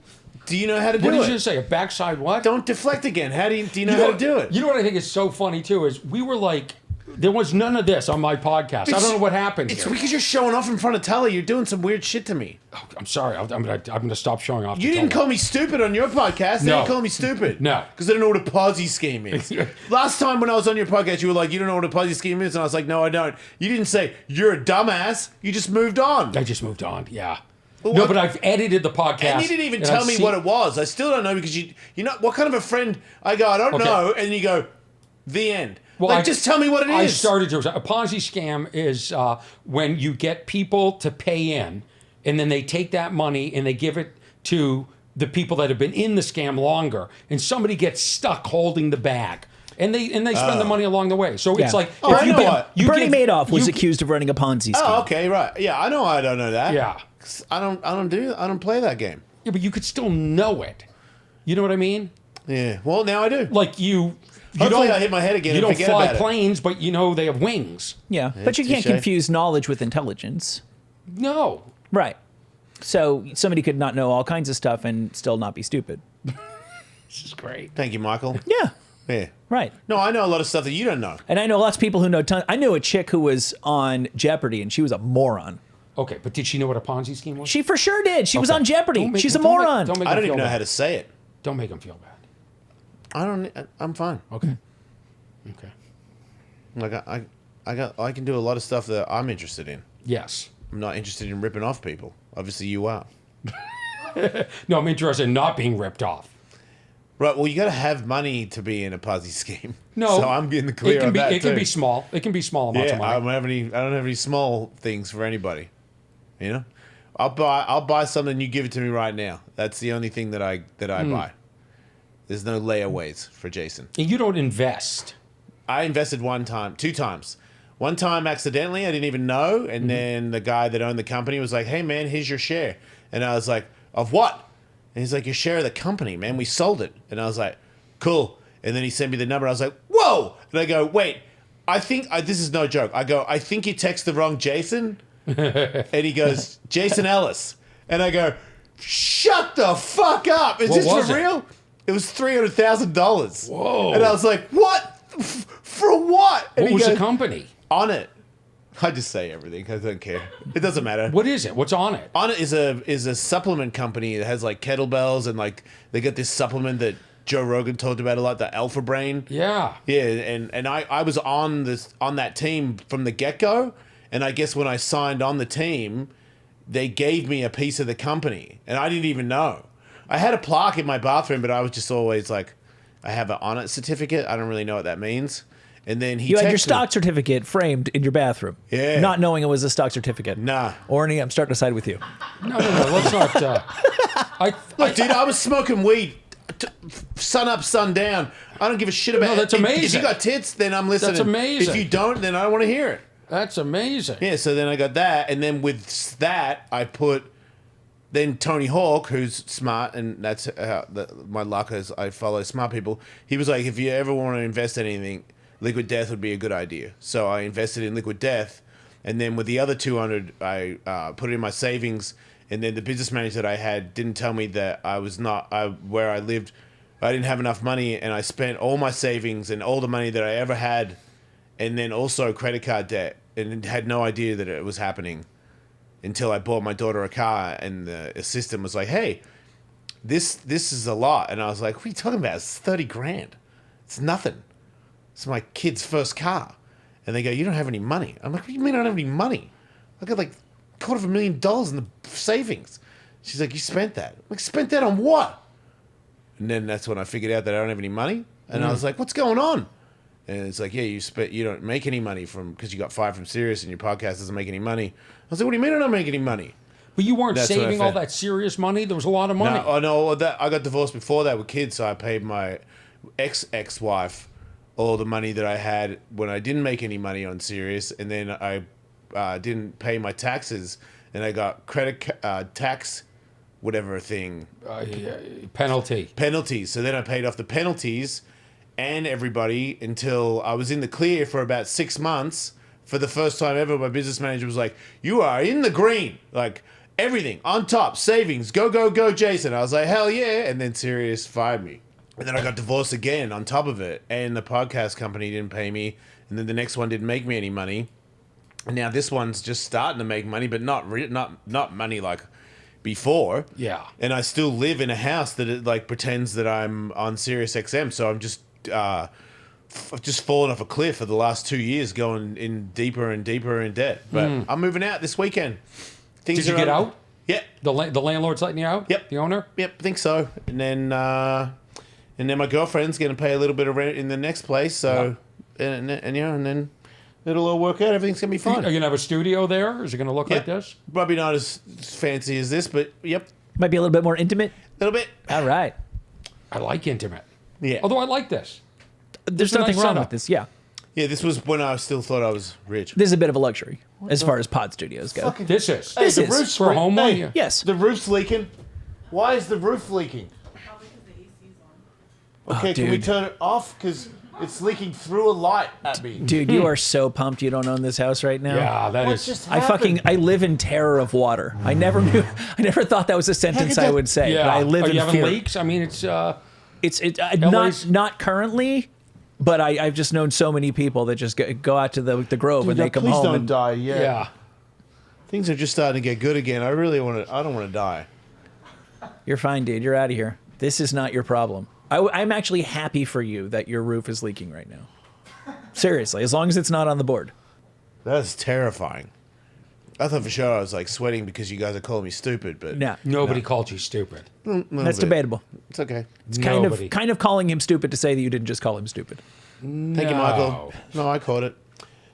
Do you know how to What do did it? you say? A backside what? Don't deflect again. Do you know how to do it? You know what I think is so funny too is we were like, there was none of this on my podcast. I don't know what happened It's here. because you're showing off in front of Tully. You're doing some weird shit to me. Oh, I'm sorry. I'm gonna stop showing off. You to didn't Tully. call me stupid on your podcast. They No. didn't call me stupid. No. Because I don't know what a Ponzi scheme is. Last time when I was on your podcast, you were like, you don't know what a Ponzi scheme is? And I was like, no, I don't. You didn't say, you're a dumbass. You just moved on. I just moved on. Yeah. Well, No, what- but I've edited the podcast. And you didn't even and tell I've me seen- what it was. I still don't know because you know, what kind of a friend? I go, I don't Okay. know. And you go, the end. Well, like, just tell me what it is. I started to. A Ponzi scam is when you get people to pay in, and then they take that money and they give it to the people that have been in the scam longer, and somebody gets stuck holding the bag, and they spend the money along the way. So it's like Oh, I know what. Bernie give- Madoff was you- accused of running a Ponzi scheme. Oh, okay, right. Yeah, I know I don't know that. Yeah. 'Cause I don't play that game. Yeah, but you could still know it. You know what I mean? Yeah. Well, now I do. Like you Hopefully don't I hit my head again You and don't forget fly about it. planes, but you know they have wings. Yeah, but you can't touche. confuse knowledge with intelligence. No. Right. So somebody could not know all kinds of stuff and still not be stupid. This is great. Thank you, Michael. Yeah. Yeah. Right. No, I know a lot of stuff that you don't know. And I know lots of people who know tons. I knew a chick who was on Jeopardy, and she was a moron. Okay, but did she know what a Ponzi scheme was? She for sure did. She was Okay. on Jeopardy. Don't make- She's a don't make- moron. don't make I him don't feel even know bad. how to say it. Don't make him feel bad. I'm fine. Okay. Okay. Like I can do a lot of stuff that I'm interested in. Yes. I'm not interested in ripping off people. Obviously, you are. No, I'm interested in not being ripped off. Right. Well, you got to have money to be in a Ponzi scheme. No. So I'm getting the clear on that It can too. be small. It can be small amounts Yeah, of I money. don't have any small things for anybody. You know, I'll buy something. You give it to me right now. That's the only thing that I buy. There's no layaways for Jason. And you don't invest. I invested two times. One time accidentally, I didn't even know, and then the guy that owned the company was like, "Hey man, here's your share," and I was like, "Of what?" And he's like, "Your share of the company, man. We sold it." And I was like, "Cool." And then he sent me the number. I was like, "Whoa!" And I go, "Wait, I think this is no joke." I go, "I think you text the wrong Jason." And he goes, "Jason Ellis." And I go, "Shut the fuck up! Is What this was for it? real?" It was $300,000. Whoa. And I was like, "What? For what?" And What he was the goes, company? On it. I just say everything. I don't care. It doesn't matter. What is it? What's on it? On it is a supplement company that has like kettlebells and like they got this supplement that Joe Rogan talked about a lot, the Alpha Brain. Yeah. Yeah, and I was on that team from the get-go, and I guess when I signed on the team, they gave me a piece of the company, and I didn't even know. I had a plaque in my bathroom, but I was just always like, I have an on it certificate. I don't really know what that means. And then he You had your texted- stock certificate framed in your bathroom. Yeah. Not knowing it was a stock certificate. Nah. Orny, I'm starting to side with you. No. Let's not. Look, dude, I was smoking weed sun up, sun down. I don't give a shit about No, that's If amazing. you got tits, then I'm listening. That's amazing. If you don't, then I don't want to hear it. That's amazing. Yeah, so then I got that, and then with that, I put then Tony Hawk, who's smart, and that's how my luck is. I follow smart people. He was like, if you ever want to invest in anything, Liquid Death would be a good idea. So I invested in Liquid Death, and then with the other 200, I put it in my savings. And then the business manager that I had didn't tell me that I was not where I lived. I didn't have enough money, and I spent all my savings and all the money that I ever had, and then also credit card debt, and had no idea that it was happening until I bought my daughter a car, and the assistant was like, "Hey, this is a lot," and I was like, "What are you talking about? It's 30 grand. It's nothing. It's my kid's first car." And they go, "You don't have any money." I'm like, "What do you mean I don't have any money? I got like $250,000 in the savings." She's like, "You spent that." I'm like, "Spent that on what?" And then that's when I figured out that I don't have any money. And I was like, "What's going on?" And it's like, "Yeah, you don't make any money because you got fired from Sirius and your podcast doesn't make any money." I was like, "What do you mean I don't make any money?" But you weren't That's what I saving all found. that serious money. There was a lot of money. No, I got divorced before that with kids, so I paid my ex-wife all the money that I had when I didn't make any money on Sirius, and then I didn't pay my taxes, and I got credit tax, whatever thing, Penalty. penalties. So then I paid off the penalties and everybody until I was in the clear for about 6 months. For the first time ever, my business manager was like, "You are in the green, like everything on top, savings, go, go, go, Jason." I was like, "Hell yeah!" And then Sirius fired me, and then I got divorced again on top of it, and the podcast company didn't pay me, and then the next one didn't make me any money. And now this one's just starting to make money, but not money like before. Yeah. And I still live in a house that it like pretends that I'm on Sirius XM, so I'm just I've just fallen off a cliff for the last 2 years, going in deeper and deeper in debt. But I'm moving out this weekend. Things Did you are get on- out? Yeah. The landlord's letting you out? Yep. The owner? Yep, think so. And then my girlfriend's going to pay a little bit of rent in the next place. So and then it'll all work out. Everything's going to be Are fine. you going to have a studio there? Is it going to look like this? Probably not as fancy as this, but yep, Might be a little bit more intimate. a little bit. All right. I like intimate. Yeah. Although I like this. There's a nothing nice wrong setup. with this. Yeah. Yeah, this was when I still thought I was rich. This is a bit of a luxury as far as pod studios go. This is. This the is. roof's For a home one, Hey, yeah. Yes. The roof's leaking. Why is the roof leaking? Probably because the AC's on. Okay, can we dude. turn it off? Because It's leaking through a light at me. Dude, you are so pumped you don't own this house right now. Yeah, that What's is. just I happened? live in terror of water. I never thought that was a sentence I would say. Yeah. But I live Are in you having fear. leaks? I mean, it's. It's LA's not currently, but I've just known so many people that just go out to the Grove and they come please home. don't And, die. Yeah. Things are just starting to get good again. I don't want to die. You're fine, dude. You're out of here. This is not your problem. I'm actually happy for you that your roof is leaking right now. Seriously, as long as it's not on the board. That's terrifying. I thought for sure I was like sweating because you guys are calling me stupid, but No, Nobody called you stupid. that's debatable. It's okay. It's Nobody. kind of calling him stupid to say that you didn't just call him stupid. Thank you, Michael. No, I caught it.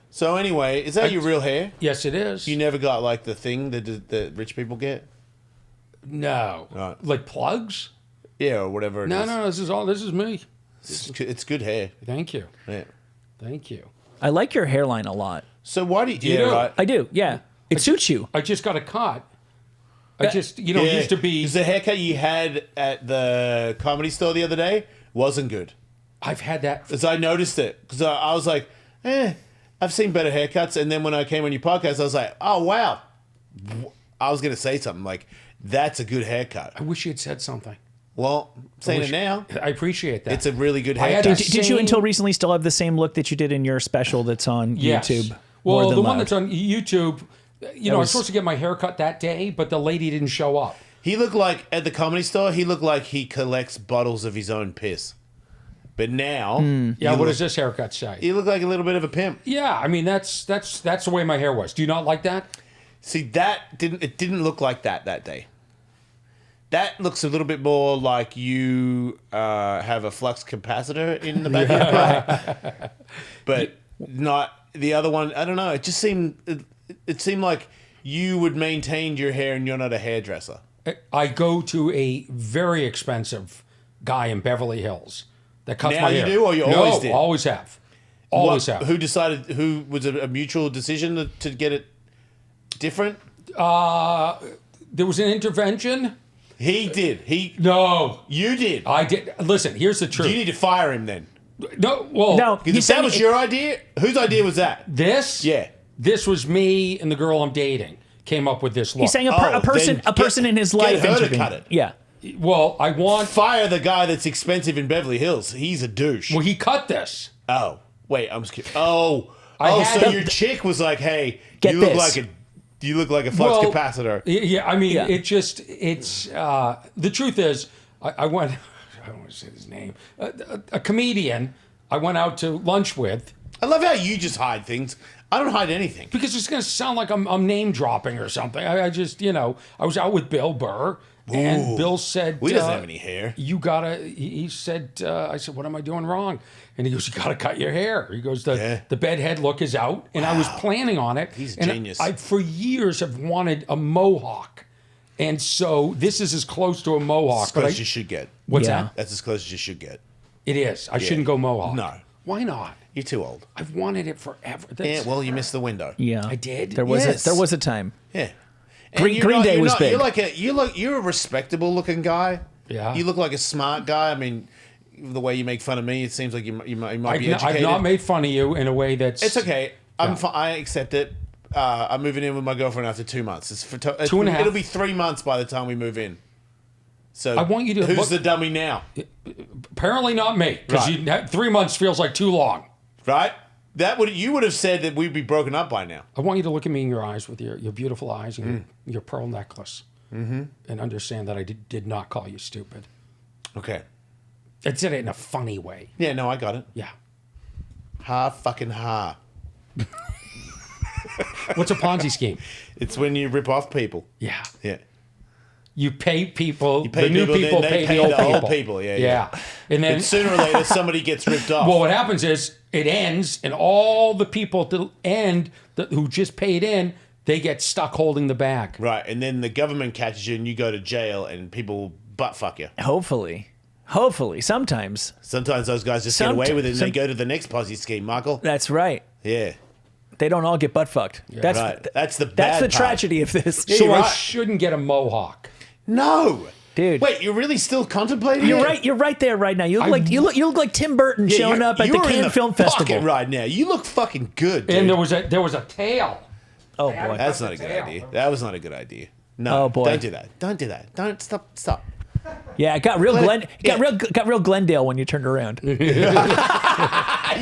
So anyway, is that your real hair? Yes, it is. You never got like the thing that rich people get? No. Right. Like plugs? Yeah, or whatever it No, is. no, this is me. It's good hair. Thank you. Yeah. Thank you. I like your hairline a lot. So why do you... You Yeah, do? right. I do, yeah. It suits you. I just got a cut. I just, it used to be. 'Cause the haircut you had at the comedy store the other day wasn't good. I've had that. Because I noticed it. Because I was like, I've seen better haircuts. And then when I came on your podcast, I was like, oh, wow. I was going to say something like, that's a good haircut. I wish you had said something. Well, I'm saying it wish- now. I appreciate that. It's a really good I had haircut. Did you same- until recently still have the same look that you did in your special that's on Yes. YouTube? Well, More Than the one Loud? that's on YouTube, I was was- supposed to get my hair cut that day, but the lady didn't show up. He looked like, at the comedy store, he looked like he collects bottles of his own piss. But now, Yeah, you what look, does this haircut say? you look like a little bit of a pimp. Yeah, I mean that's the way my hair was. Do you not like that? See, it didn't look like that day. That looks a little bit more like you have a flux capacitor in the back of your car. But not the other one. I don't know. It just seemed it seemed like you would maintain your hair and you're not a hairdresser. I go to a very expensive guy in Beverly Hills that cuts Now my you hair. do, or you no, always did? always have. Always What- have. Who decided? Who was a mutual decision to get it different? There was an intervention. He did. No, You did. I did. Listen, here's the truth. You need to fire him then. No, well, No, Because if that was your idea, whose idea was that? this, Yeah. this was me and the girl I'm dating came up with this look. He's saying Oh, a person then in his get life her to intervened. cut it. Yeah. Well, I want. Fire the guy that's expensive in Beverly Hills. He's a douche. Well, he cut this. Oh, wait, I'm scared. Oh, had so the- your chick was like, "Hey, Get you look this. like a flux Well, capacitor." Yeah, I mean, Yeah. it's the truth is, I went. I don't want to say his name. A comedian. I went out to lunch with I love how you just hide things. I don't hide anything. because it's going to sound like I'm name dropping or something. I just, I was out with Bill Burr, and Ooh. Bill said, We doesn't have any hair. You gotta. He said, I said, what am I doing wrong? And he goes, you gotta cut your hair. He goes, the bedhead look is out, and I was planning on it. He's a and genius. I for years have wanted a mohawk, and so this is as close to a mohawk. As but close as you should get. What's Yeah. that? That's as close as you should get. It is. I shouldn't go mohawk. No. Why not? You're too old. I've wanted it forever. Yeah, That's- well, you missed the window. Yeah. I did? There was Yes. there was a time. Yeah. Green- you're Green Day you're was big. You're a respectable looking guy. Yeah. You look like a smart guy. I mean, the way you make fun of me, it seems like you might be I've educated. not made fun of you in a way that's. It's okay. I accept it. I'm moving in with my girlfriend after 2 months. It's 2.5. It'll be 3 months by the time we move in. So I want you to Who's look- the dummy now? Apparently not me, because Right. 3 months feels like too long. Right? You would have said that we'd be broken up by now. I want you to look at me in your eyes with your beautiful eyes and your pearl necklace, and understand that I did not call you stupid. Okay. I said it in a funny way. Yeah. No, I got it. Yeah. Ha fucking ha. What's a Ponzi scheme? It's when you rip off people. Yeah. Yeah. You pay people. pay the new people, then people they pay pay the old the people. old people, yeah, Yeah. yeah. And then And sooner or later, somebody gets ripped off. well, what happens is it ends, and all the people at the end who just paid in, they get stuck holding the bag. Right, and then the government catches you and you go to jail and people butt fuck you. Hopefully. Sometimes. Sometimes those guys just get away with it and they go to the next Ponzi scheme, Michael. That's right. Yeah. They don't all get butt fucked. Right. That's the bad That's the part. tragedy of this. Yeah, So you're I right. shouldn't get a mohawk. No. Dude. Wait, you're really still contemplating? You're it? right. You're right there right now. You look like Tim Burton Yeah, showing up at the you're in Cannes Film Festival pocket right now. You look fucking good, dude. And there was a tail. Oh boy. That's not a good idea. That was not a good idea. No, Oh, boy. don't do that. Don't do that. Don't stop. Yeah, it got real Yeah. got real Glendale when you turned around. You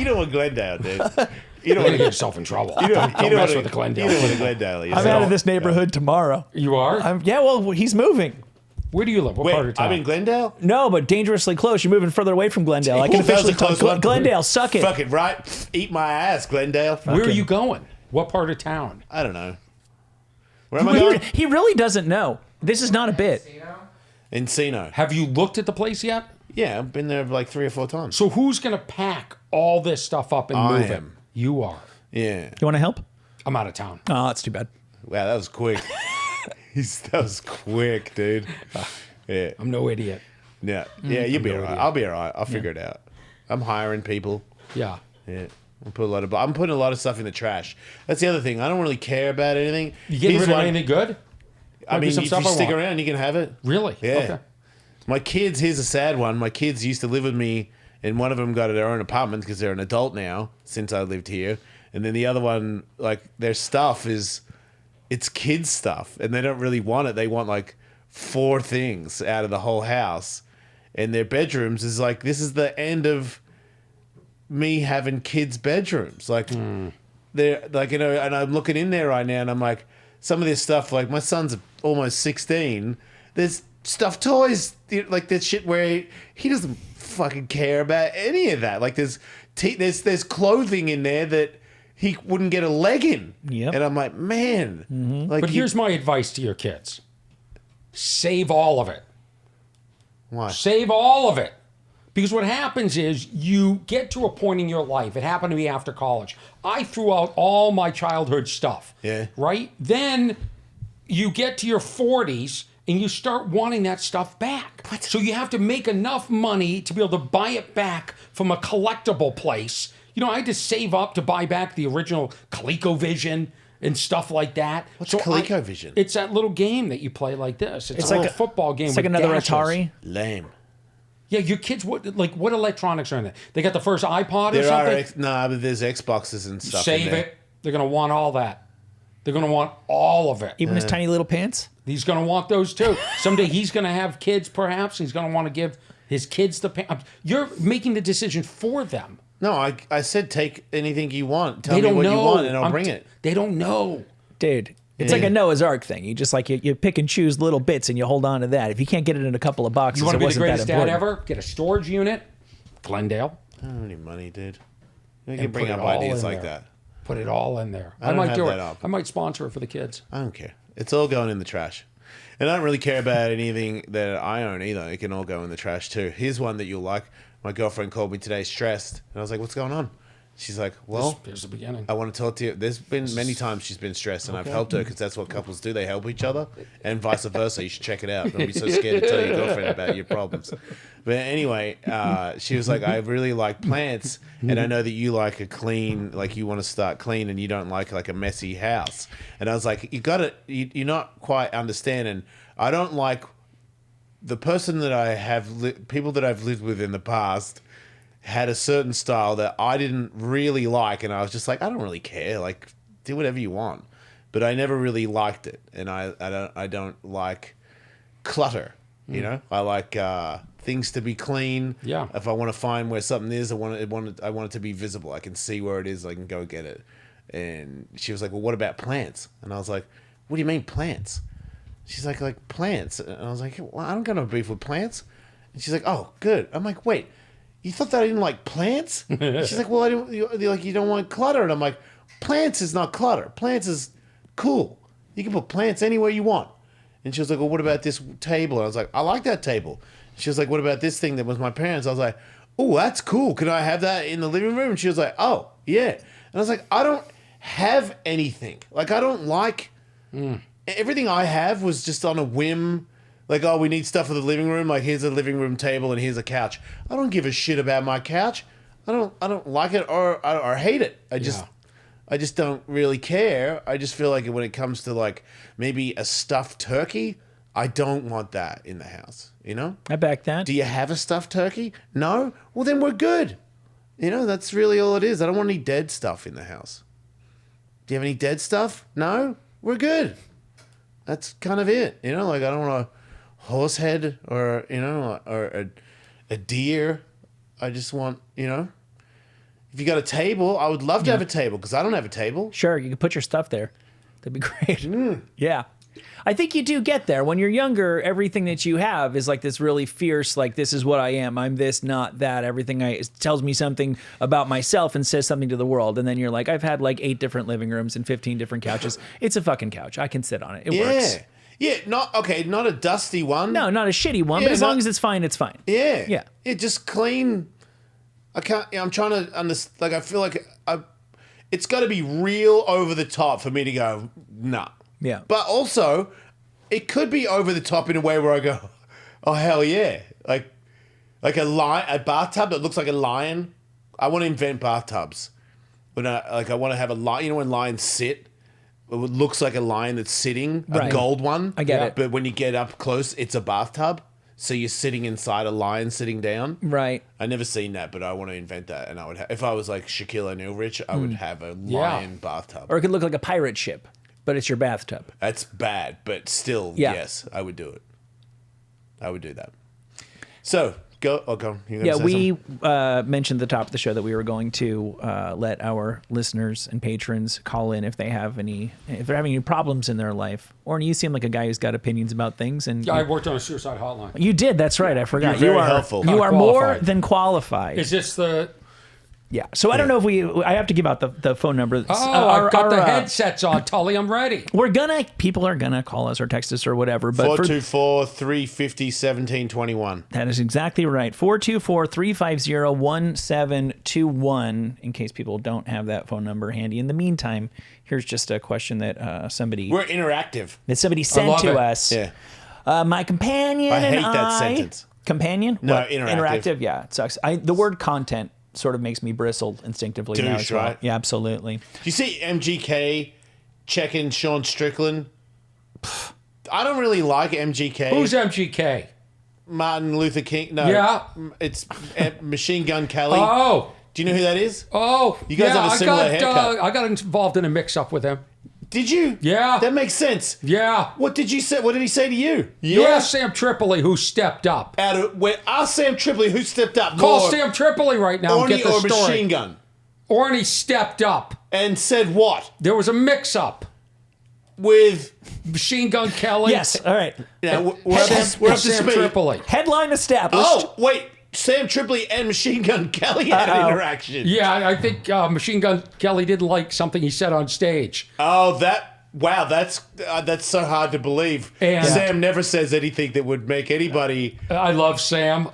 don't want Glendale, dude. You don't You're gonna want get yourself in trouble. You don't Don't want mess with the Glendale. You don't want a Glendale. I'm out of this neighborhood tomorrow. You are? Yeah, well, he's moving. Where do you live? What Wait, part of town? I'm in Glendale. No, but dangerously close. You're moving further away from Glendale. I can Ooh, that was officially a close call one. Glendale. Suck it. Fuck it, right? Eat my ass, Glendale. Where are you going? What part of town? I don't know. Where am I going? He really doesn't know. This is not a bit. Encino. Have you looked at the place yet? Yeah, I've been there like 3 or 4 times. So who's going to pack all this stuff up and I move it? am. You are. Yeah. You want to help? I'm out of town. Oh, that's too bad. Wow, that was quick. That was quick, dude. Yeah. I'm no idiot. Yeah. Yeah, you'll be no all right. idea. I'll be all right. I'll figure it out. I'm hiring people. Yeah. Yeah. I'm putting a lot of stuff in the trash. That's the other thing. I don't really care about anything. You getting Here's rid of one- anything good? I mean, some if stuff you I stick want. around, you can have it. Really? Yeah. Okay. My kids, here's a sad one. My kids used to live with me, and one of them got their own apartment because they're an adult now since I lived here. And then the other one, like, their stuff it's kids' stuff, and they don't really want it. They want, like, 4 things out of the whole house. And their bedrooms is like, this is the end of me having kids' bedrooms. Like, they're, like, you know, and I'm looking in there right now, and I'm like, some of this stuff, like, my son's almost 16. There's stuffed toys, like this shit where he doesn't fucking care about any of that. Like there's clothing in there that he wouldn't get a leg in. Yep. And I'm like, man, like But here's my advice to your kids. Save all of it. why? Save all of it. Because what happens is you get to a point in your life. It happened to me after college. I threw out all my childhood stuff. Yeah. Right? Then you get to your 40s and you start wanting that stuff back. What? So you have to make enough money to be able to buy it back from a collectible place. You know, I had to save up to buy back the original ColecoVision and stuff like that. What's ColecoVision? It's that little game that you play like this. It's like like a football game. It's like with another dashes. Atari. Lame. Yeah, your kids, what electronics are in there? They got the first iPod or something? but there's Xboxes and stuff. in Save there. it. They're going to want all that. They're going to want all of it. Even his tiny little pants. He's going to want those too. Someday he's going to have kids, perhaps. He's going to want to give his kids the pants. You're making the decision for them. No, I said take anything you want. Tell They me don't what know. you want, and I'll bring it. They don't know. Dude, it's like a Noah's Ark thing. You just like you pick and choose little bits and you hold on to that. If you can't get it in a couple of boxes, You want it to be the wasn't that greatest dad important. ever? Get a storage unit. Glendale. I don't have any money, dude. You can And bring put up it all ideas in like there. that. Put it all in there. I don't might have do that it. up. I might sponsor it for the kids. I don't care. It's all going in the trash. And I don't really care about anything that I own either. It can all go in the trash too. Here's one that you'll like. My girlfriend called me today stressed. And I was like, what's going on? She's like, well, Here's the beginning. I want to talk to you. There's been many times she's been stressed, and I've helped her because that's what couples do. They help each other, and vice versa. You should check it out. Don't be so scared to tell your girlfriend about your problems. But anyway, she was like, I really like plants, and I know that you like a clean, like you want to start clean, and you don't like a messy house. And I was like, you got it. You're not quite understanding. I don't like the person that I have, people that I've lived with in the past had a certain style that I didn't really like, and I was just like, I don't really care. Like, do whatever you want. But I never really liked it, and I don't like clutter. You know, I like things to be clean. Yeah. If I want to find where something is, I want it to be visible. I can see where it is. I can go get it. And she was like, well, what about plants? And I was like, what do you mean plants? She's like plants. And I was like, well, I don't got no beef with plants. And she's like, oh, good. I'm like, wait. You thought that I didn't like plants? She's like, well, you don't want clutter. And I'm like, plants is not clutter. Plants is cool. You can put plants anywhere you want. And she was like, well, what about this table? And I was like, I like that table. She was like, what about this thing that was my parents? I was like, oh, that's cool. Could I have that in the living room? And she was like, oh, yeah. And I was like, I don't have anything. Like, I don't like... Everything I have was just on a whim. Like, oh, we need stuff for the living room. Like, here's a living room table and here's a couch. I don't give a shit about my couch. I don't like it or hate it. I just don't really care. I just feel like when it comes to like maybe a stuffed turkey, I don't want that in the house, you know? I back that. Do you have a stuffed turkey? No? Well, then we're good. You know, that's really all it is. I don't want any dead stuff in the house. Do you have any dead stuff? No? We're good. That's kind of it. You know, like I don't want a horse head or, you know, or a deer. I just want, you know, if you got a table, I would love to have a table because I don't have a table. Sure, you can put your stuff there. That'd be great. Yeah. I think you do get there. When you're younger, everything that you have is like this really fierce, like, this is what I am. I'm this, not that. Everything it tells me something about myself and says something to the world. And then you're like, I've had like 8 different living rooms and 15 different couches. It's a fucking couch. I can sit on it. It works. Yeah, not a dusty one. No, not a shitty one, Yeah, but as long as it's fine, it's fine. Yeah. Yeah. Yeah, just clean. I can't, I'm trying to understand, like, I feel like it's got to be real over the top for me to go, nah. Yeah. But also, it could be over the top in a way where I go, oh, hell yeah. Like a bathtub that looks like a lion. I want to invent bathtubs. I want to have a lion, you know when lions sit? It looks like a lion that's sitting, a Right. gold one. I get it. But when you get up close, it's a bathtub. So you're sitting inside a lion sitting down. Right. I never seen that, but I want to invent that. And I would if I was like Shaquille O'Neal rich, I would have a lion bathtub. Or it could look like a pirate ship, but it's your bathtub. That's bad, but still, Yeah. yes, I would do it. I would do that. So, go. You're gonna Yeah, say we something? mentioned at the top of the show that we were going to let our listeners and patrons call in if they're having any problems in their life. Orny, you seem like a guy who's got opinions about things, and I worked on a suicide hotline. you did. That's right. I forgot. You're very you are helpful. You are Kinda more qualified. than qualified. Is this the... Yeah. So I don't know if I have to give out the phone number. Oh, I've got the headsets on, Tully. I'm ready. People are gonna call us or text us or whatever. But 424-350-1721. that is exactly right. 424-350-1721. In case people don't have that phone number handy. In the meantime, here's just a question that somebody We're interactive. sent love to it. us. Yeah. My companion I and hate that sentence. Companion? No, What? interactive. Yeah, it sucks. The word content sort of makes me bristle instinctively now Douche, as well. right? Yeah, absolutely. Do you see MGK checking Sean Strickland? I don't really like MGK. Who's MGK? Martin Luther King? No. Yeah. It's Machine Gun Kelly. Oh. Do you know who that is? Oh. You guys have a similar haircut. I got involved in a mix-up with him. Did you? Yeah. That makes sense. Yeah. What did you say? What did he say to you? You asked Sam Tripoli who stepped up. Ask Sam Tripoli who stepped up Call more. Sam Tripoli right now and Orny get the or story. Machine Gun? Orny stepped up. And said what? There was a mix-up. With Machine Gun Kelly. Yes. All right. yeah, we're up to Sam speed. Tripoli. Headline established. Oh wait, Sam Tripoli and Machine Gun Kelly had an interaction. Yeah, I think Machine Gun Kelly didn't like something he said on stage. Oh, that's so hard to believe. And- Sam never says anything that would make anybody. I love Sam.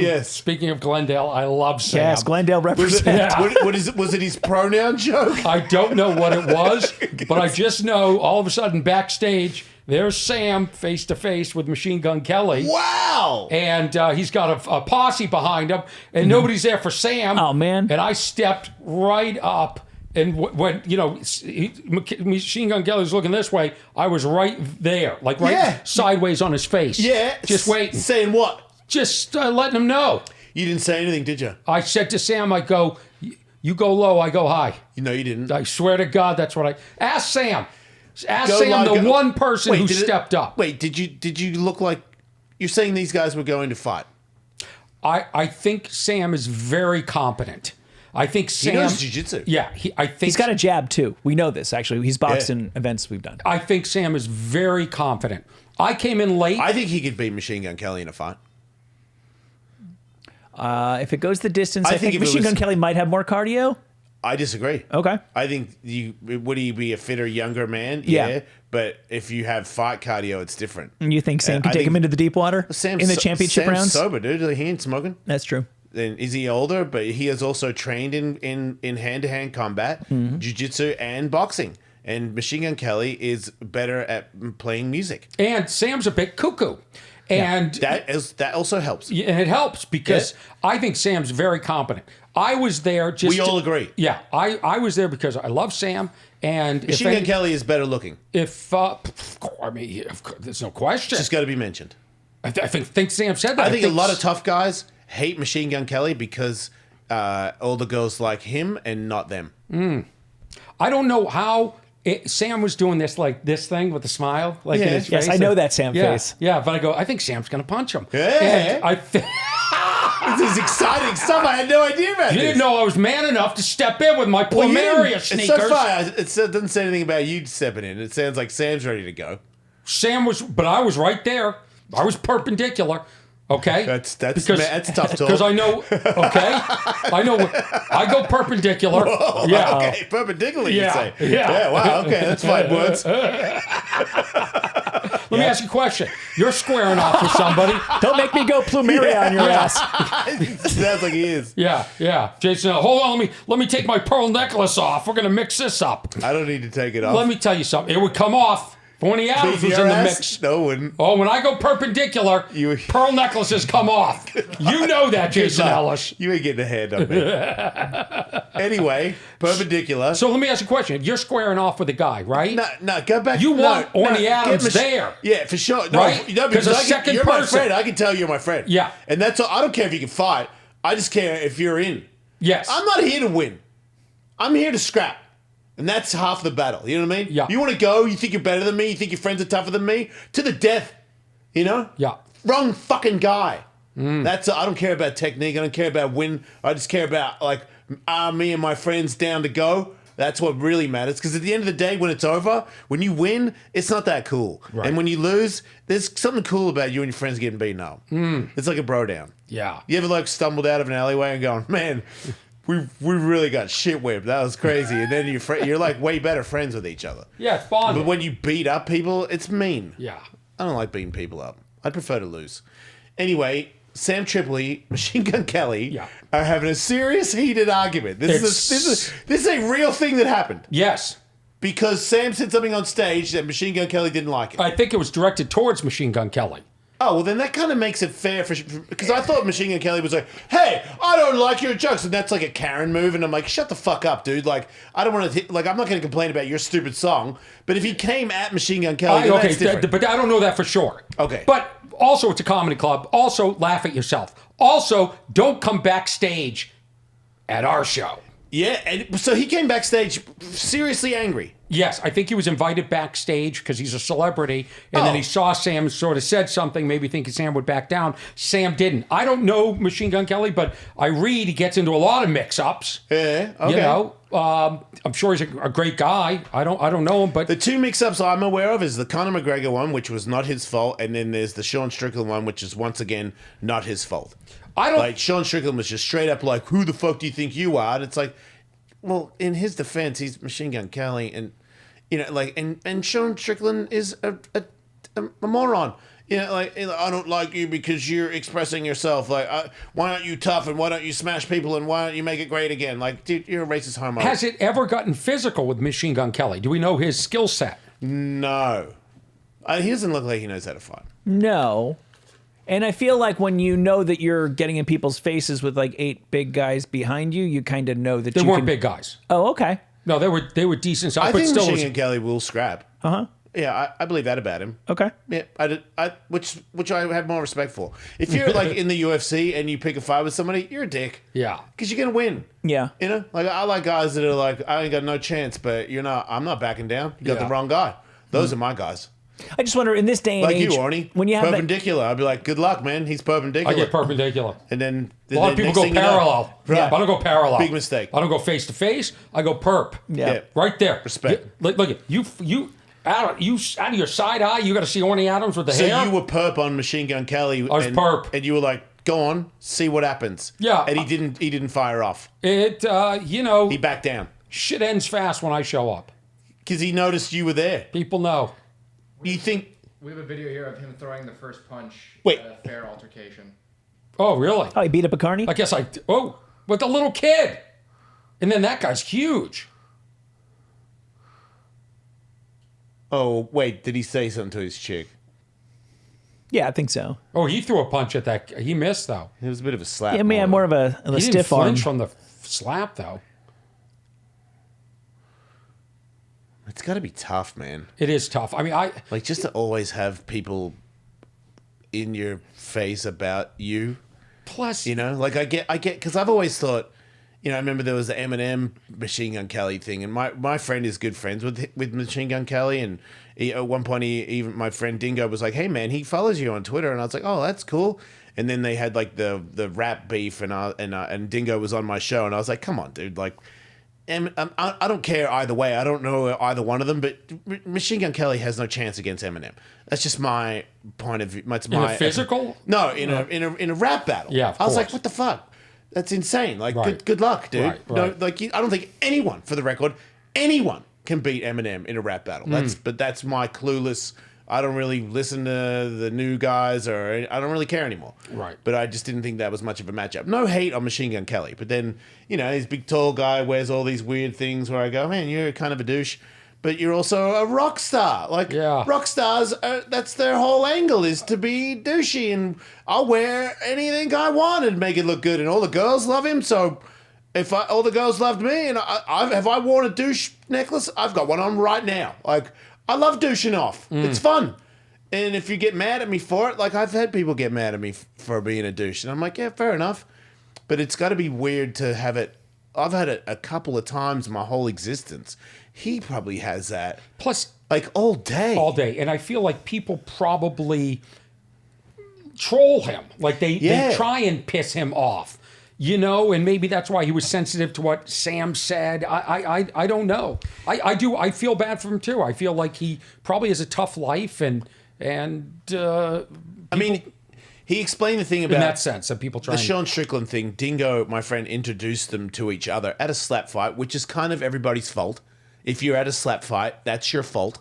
Yes. Speaking of Glendale, I love Sam. Yes, Glendale represents. Yeah. What is it? Was it his pronoun joke? I don't know what it was, but I just know all of a sudden backstage, there's Sam face to face with Machine Gun Kelly. Wow. And he's got a posse behind him, and nobody's there for Sam. Oh, man. And I stepped right up, and when Machine Gun Kelly was looking this way, I was right there, like sideways on his face. Yeah. Just waiting, Saying what? just letting him know. You didn't say anything, did you? I said to Sam, I go, you go low, I go high. No, you didn't. I swear to God, that's what I asked Sam. Ask Go Sam, like the go- one person who did it- stepped up. Wait, did you look like you're saying these guys were going to fight? I think Sam is very competent. I think Sam knows jiu-jitsu. Yeah, I think He's got a jab too. We know this actually. He's boxed Yeah. in events we've done. I think Sam is very confident. I came in late. I think he could beat Machine Gun Kelly in a fight. If it goes the distance, I I, think think if it Machine was- Gun Kelly might have more cardio. I disagree. Okay. I think would he be a fitter, younger man? Yeah. But if you have fight cardio, it's different. And you think Sam I can take think- him into the deep water Sam's in the championship Sam's rounds? sober, dude. He ain't smoking. That's true. Then is he older? But he is also trained in hand-to-hand combat, jiu-jitsu, and boxing. And Machine Gun Kelly is better at playing music. and Sam's a bit cuckoo. And That also helps. and it helps because I think Sam's very competent. I was there just. We all agree. Yeah, I was there because I love Sam, and Machine Gun Kelly is better looking. I mean, there's no question. Just got to be mentioned. I think Sam said that. I think a lot of tough guys hate Machine Gun Kelly because all the girls like him and not them. I don't know how Sam was doing this thing with the smile, in his face. Yes, I know that Sam face. Yeah, but I think Sam's going to punch him. Yeah. And I think. This is exciting stuff. I had no idea about You this. didn't know I was man enough to step in with my Well, plumeria sneakers. It's so far. It doesn't say anything about you stepping in. It sounds like Sam's ready to go. But I was right there. I was perpendicular. Okay, That's tough talk. Because I know. Okay, I go perpendicular. Whoa, Yeah. Okay, perpendicular. You Yeah, say. yeah. Wow. Okay, that's fine words. Let me ask you a question. You're squaring off with somebody. Don't make me go plumeria on your ass. Sounds like he is. Yeah. Jason, hold on. Let me take my pearl necklace off. We're gonna mix this up. I don't need to take it off. Let me tell you something. It would come off. Orny Adams was Your in the ass? mix. No, it wouldn't. Oh, when I go perpendicular, pearl necklaces come off. You know that, Jason Ellis. You ain't getting a hand on me. Anyway, perpendicular. So let me ask you a question. You're squaring off with a guy, right? No, go back. You want Orny Adams there. Yeah, for sure. No, Right? no, because 'Cause a second you're my person- friend. I can tell you're my friend. Yeah. And that's all. I don't care if you can fight. I just care if you're in. Yes. I'm not here to win. I'm here to scrap. And that's half the battle. You know what I mean? Yeah. You want to go, you think you're better than me, you think your friends are tougher than me, to the death. You know? Yeah. Wrong fucking guy. I don't care about technique. I don't care about win. I just care about, are me and my friends down to go? That's what really matters. Because at the end of the day, when it's over, when you win, it's not that cool. Right. And when you lose, there's something cool about you and your friends getting beaten up. It's like a bro down. Yeah. You ever stumbled out of an alleyway and going, man, we really got shit whipped. That was crazy. And then you're like way better friends with each other. Yeah, it's bonding. But when you beat up people, it's mean. Yeah. I don't like beating people up. I'd prefer to lose. Anyway, Sam Tripoli, Machine Gun Kelly are having a serious heated argument. This is a real thing that happened. Yes. Because Sam said something on stage that Machine Gun Kelly didn't like it. I think it was directed towards Machine Gun Kelly. Oh, well, then that kind of makes it fair because I thought Machine Gun Kelly was like, hey, I don't like your jokes. And that's like a Karen move. And I'm like, shut the fuck up, dude. Like, I don't want to, I'm not going to complain about your stupid song. But if he came at Machine Gun Kelly, then that's different. But I don't know that for sure. Okay. But also, it's a comedy club. Also, laugh at yourself. Also, don't come backstage at our show. Yeah, and so he came backstage seriously angry. Yes, I think he was invited backstage because he's a celebrity, and then he saw Sam sort of said something, maybe thinking Sam would back down. Sam didn't. I don't know Machine Gun Kelly, but I read he gets into a lot of mix-ups. Yeah, okay. You know, I'm sure he's a great guy. I don't know him, but The two mix-ups I'm aware of is the Conor McGregor one, which was not his fault, and then there's the Sean Strickland one, which is once again not his fault. I don't. Like, Sean Strickland was just straight up like, who the fuck do you think you are? And it's like, well, in his defense, he's Machine Gun Kelly, and and Sean Strickland is a moron. You know, like, I don't like you because you're expressing yourself. Like, why aren't you tough, and why don't you smash people, and why don't you make it great again? Like, dude, you're a racist homo. Has it ever gotten physical with Machine Gun Kelly? Do we know his skill set? No. He doesn't look like he knows how to fight. No. And I feel like when you know that you're getting in people's faces with 8 big guys behind you, you kind of know that They you weren't can... big guys. Oh, okay. No, they were decent. I but think still, Machine Gun Kelly will scrap. Uh-huh. Yeah, I believe that about him. Okay. Yeah, which I have more respect for. If you're in the UFC and you pick a fight with somebody, you're a dick. Yeah. Because you're gonna win. Yeah. You know, I like guys that are like, I ain't got no chance, but I'm not backing down. You got the wrong guy. Those are my guys. I just wonder in this day and Like age, you, Orny. when you have perpendicular, I'd be like, good luck, man. He's perpendicular. I get perpendicular. And then A lot of people go parallel. Right. I don't go parallel. Big mistake. I don't go face to face. I go perp. Yeah. Right there. Respect. Look at you. Out of your side eye, you got to see Orny Adams with the So hair. you were perp on Machine Gun Kelly. I was perp. And you were like, go on, see what happens. Yeah. And he didn't fire off. He He backed down. shit ends fast when I show up. Because he noticed you were there. People know. You think... We have a video here of him throwing the first punch Wait. at a fair altercation. Oh, really? Oh, he beat up a carny? I guess with the little kid. And then that guy's huge. Oh, wait, did he say something to his chick? Yeah, I think so. Oh, he threw a punch at that. He missed, though. It was a bit of a slap. Yeah, man, more of a He didn't stiff arm. flinch from the slap though. It's got to be tough, man. It is tough. I mean, Like, just to always have people in your face about you. plus You know, like I get, because I've always thought, you know, I remember there was the Eminem Machine Gun Kelly thing, and my friend is good friends with Machine Gun Kelly, and at one point, even my friend Dingo was like, "Hey, man, he follows you on Twitter," and I was like, "Oh, that's cool." And then they had like the rap beef, and Dingo was on my show, and I was like, "Come on, dude, like." I don't care either way. I don't know either one of them, but Machine Gun Kelly has no chance against Eminem. That's just my point of view. It's my physical? No, in a rap battle. Yeah, of I was like, course. what the fuck? That's insane. Like, Right. good luck, dude. Right, No, right. like I don't think anyone, for the record, anyone can beat Eminem in a rap battle. That's my clueless. I don't really listen to the new guys, or I don't really care anymore. Right. But I just didn't think that was much of a matchup. No hate on Machine Gun Kelly, but then, you know, he's a big tall guy, wears all these weird things where I go, man, you're kind of a douche, but you're also a rock star. Like, Yeah. rock stars, that's their whole angle, is to be douchey, and I'll wear anything I want and make it look good, and all the girls love him, so if all the girls loved me, and have I worn a douche necklace? I've got one on right now. Like, I love douching off. It's fun. And if you get mad at me for it, like I've had people get mad at me for being a douche. And I'm like, yeah, fair enough. But it's got to be weird to have it. I've had it a couple of times my whole existence. He probably has that. plus Like all day. all day, and I feel like people probably troll him. Like they Yeah. try and piss him off. You know, and maybe that's why he was sensitive to what Sam said. I don't know. I feel bad for him too. I feel like he probably has a tough life, and I mean, he explained the thing in about that sense, that people try. the Sean Strickland thing. Dingo, my friend, introduced them to each other at a slap fight, which is kind of everybody's fault. If you're at a slap fight, that's your fault.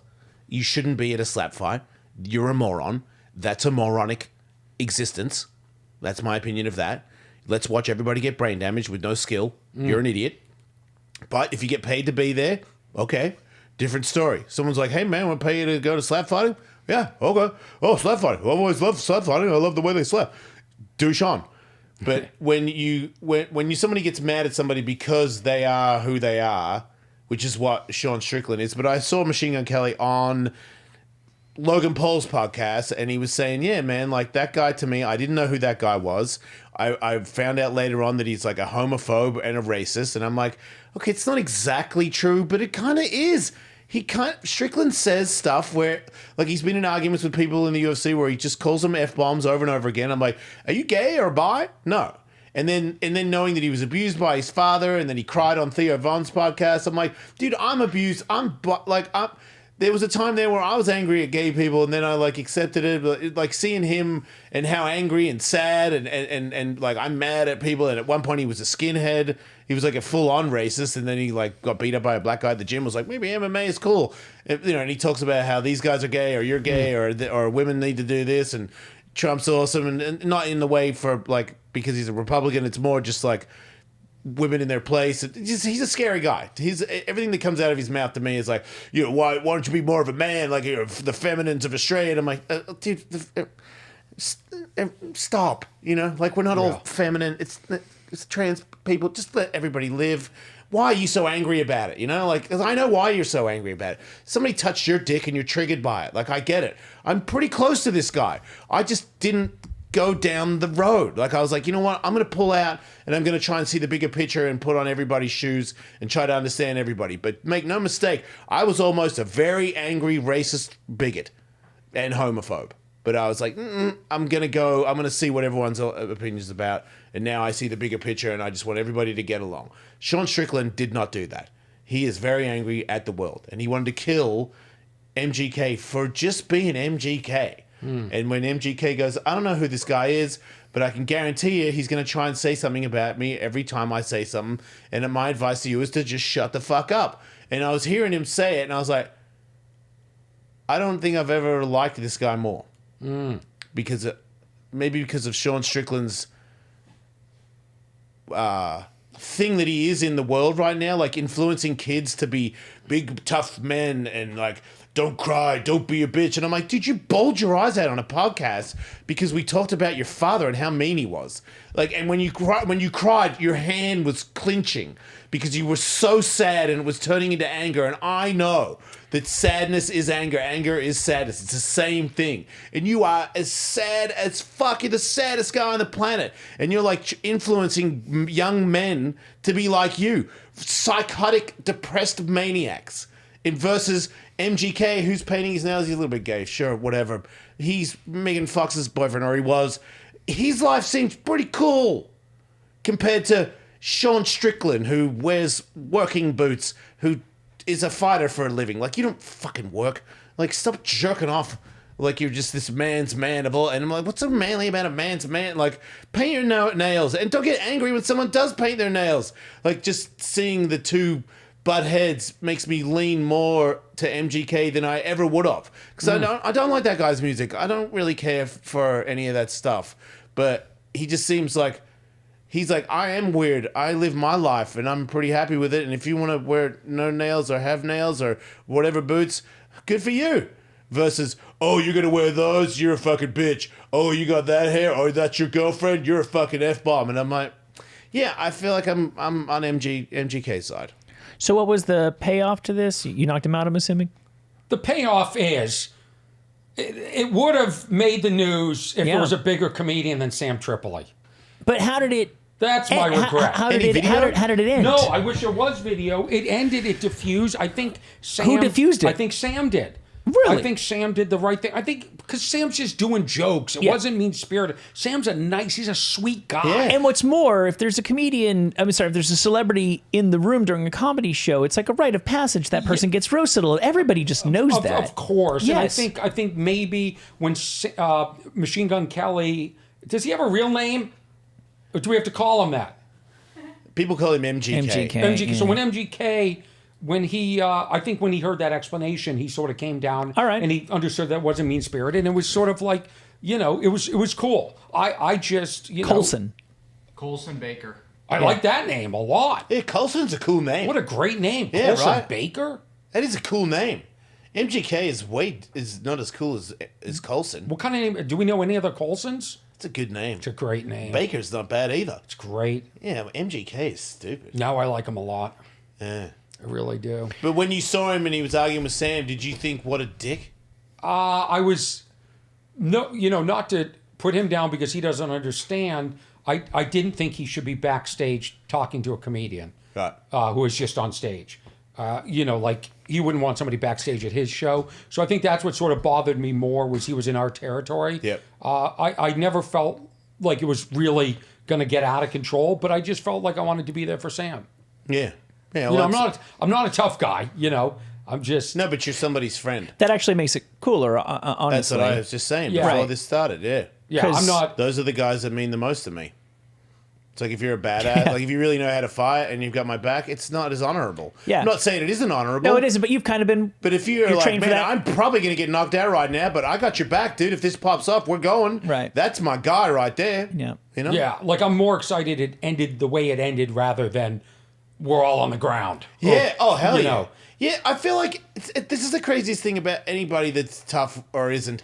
You shouldn't be at a slap fight. You're a moron. That's a moronic existence. That's my opinion of that. Let's watch everybody get brain damage with no skill. You're an idiot. But if you get paid to be there, okay, different story. Someone's like, hey, man, want to pay you to go to slap fighting? Yeah, okay. Oh, slap fighting. I've always loved slap fighting. I love the way they slap. Douche on. But when somebody gets mad at somebody because they are who they are, which is what Sean Strickland is. But I saw Machine Gun Kelly on Logan Paul's podcast, and he was saying, yeah, man, like that guy to me, I didn't know who that guy was. I found out later on that he's like a homophobe and a racist, and I'm like, okay, it's not exactly true, but it kind of is. Strickland says stuff where, like, he's been in arguments with people in the UFC where he just calls them F-bombs over and over again. I'm like, are you gay or bi? No. And then knowing that he was abused by his father, and then he cried on Theo Von's podcast, I'm like, dude, I'm abused. There was a time there where I was angry at gay people, and then I like accepted it. But like seeing him and how angry and sad and like I'm mad at people. And at one point he was a skinhead. He was like a full on racist, and then he like got beat up by a black guy at the gym. Was like, maybe MMA is cool, and he talks about how these guys are gay or you're gay or women need to do this, and Trump's awesome, and not in the way for like because he's a Republican. It's more just like women in their place. He's a scary guy. Everything that comes out of his mouth to me is like, why don't you be more of a man, like you're the feminines of Australia? And I'm like, dude, stop. Like we're not all feminine. It's trans people. Just let everybody live. Why are you so angry about it? Like, 'cause I know why you're so angry about it. Somebody touched your dick and you're triggered by it. Like, I get it. I'm pretty close to this guy. I just didn't go down the road. Like, I was like, you know what? I'm going to pull out and I'm going to try and see the bigger picture and put on everybody's shoes and try to understand everybody. But make no mistake, I was almost a very angry, racist bigot and homophobe. But I was like, I'm going to see what everyone's opinion is about. And now I see the bigger picture and I just want everybody to get along. Sean Strickland did not do that. He is very angry at the world. And he wanted to kill MGK for just being MGK. And when MGK goes, I don't know who this guy is, but I can guarantee you he's going to try and say something about me every time I say something. And my advice to you is to just shut the fuck up. And I was hearing him say it, and I was like, I don't think I've ever liked this guy more. Because of Sean Strickland's thing that he is in the world right now, like influencing kids to be big, tough men and like don't cry, don't be a bitch. And I'm like, dude, you bawled your eyes out on a podcast because we talked about your father and how mean he was. Like, and when you cried, your hand was clenching because you were so sad and it was turning into anger. And I know that sadness is anger. Anger is sadness. It's the same thing. And you are as sad as fuck. You're the saddest guy on the planet. And you're like influencing young men to be like you. Psychotic, depressed maniacs. Versus MGK, who's painting his nails. He's a little bit gay. Sure, whatever. He's Megan Fox's boyfriend, or he was. His life seems pretty cool compared to Sean Strickland, who wears working boots, who is a fighter for a living. Like, you don't fucking work. Like, stop jerking off like you're just this man's man of all. And I'm like, what's so manly about a man's man? Like, paint your nails. And don't get angry when someone does paint their nails. Like, just seeing the two butt heads makes me lean more to MGK than I ever would have. Because I don't like that guy's music. I don't really care for any of that stuff. But he just seems like, he's like, I am weird. I live my life, and I'm pretty happy with it. And if you want to wear no nails or have nails or whatever boots, good for you. Versus, oh, you're going to wear those? You're a fucking bitch. Oh, you got that hair? Oh, that's your girlfriend? You're a fucking F-bomb. And I'm like, yeah, I feel like I'm on MGK's side. So what was the payoff to this? You knocked him out, I'm assuming? The payoff is, it would have made the news if it was a bigger comedian than Sam Tripoli. But how did it... That's my regret. How did it end? No, I wish there was video. It ended, it diffused. I think Sam... Who diffused it? I think Sam did. Really? I think Sam did the right thing. I think, because Sam's just doing jokes. It wasn't mean-spirited. Sam's he's a sweet guy. Yeah. And what's more, if there's a comedian, if there's a celebrity in the room during a comedy show, it's like a rite of passage. That person gets roasted a little. Everybody just knows that. Of course. Yes. And I think maybe when Machine Gun Kelly, does he have a real name? Or do we have to call him that? People call him MGK. MGK. So when MGK... When he, I think when he heard that explanation, he sort of came down, and he understood that wasn't mean spirited, and it was sort of like, it was cool. I just, Colson Baker. I like that name a lot. Yeah, Colson's a cool name. What a great name, Yeah, Colson right? Baker. That is a cool name. MGK is not as cool as Colson. What kind of name? Do we know any other Colsons? It's a good name. It's a great name. Baker's not bad either. It's great. Yeah, well, MGK is stupid. Now I like him a lot. Yeah. I really do. But when you saw him and he was arguing with Sam, did you think, what a dick? I was, not to put him down because he doesn't understand. I didn't think he should be backstage talking to a comedian, Right. who is just on stage. Like he wouldn't want somebody backstage at his show. So I think that's what sort of bothered me more was he was in our territory. Yep. I never felt like it was really going to get out of control, but I just felt like I wanted to be there for Sam. Yeah. Yeah, well, I'm not a tough guy, I'm just... No, but you're somebody's friend. That actually makes it cooler, honestly. That's what I was just saying Yeah. before Right. this started, yeah. Yeah, I'm not... Those are the guys that mean the most to me. It's like if you're a badass, like if you really know how to fight and you've got my back, it's not as honorable. Yeah. I'm not saying it isn't honorable. No, it isn't, but you've kind of been... But if you're like, trained for man, that. I'm probably going to get knocked out right now, but I got your back, dude. If this pops up, we're going. Right. That's my guy right there. Yeah. Yeah, like I'm more excited it ended the way it ended rather than we're all on the ground. Yeah. Oh, hell yeah. know. Yeah, I feel like this is the craziest thing about anybody that's tough or isn't.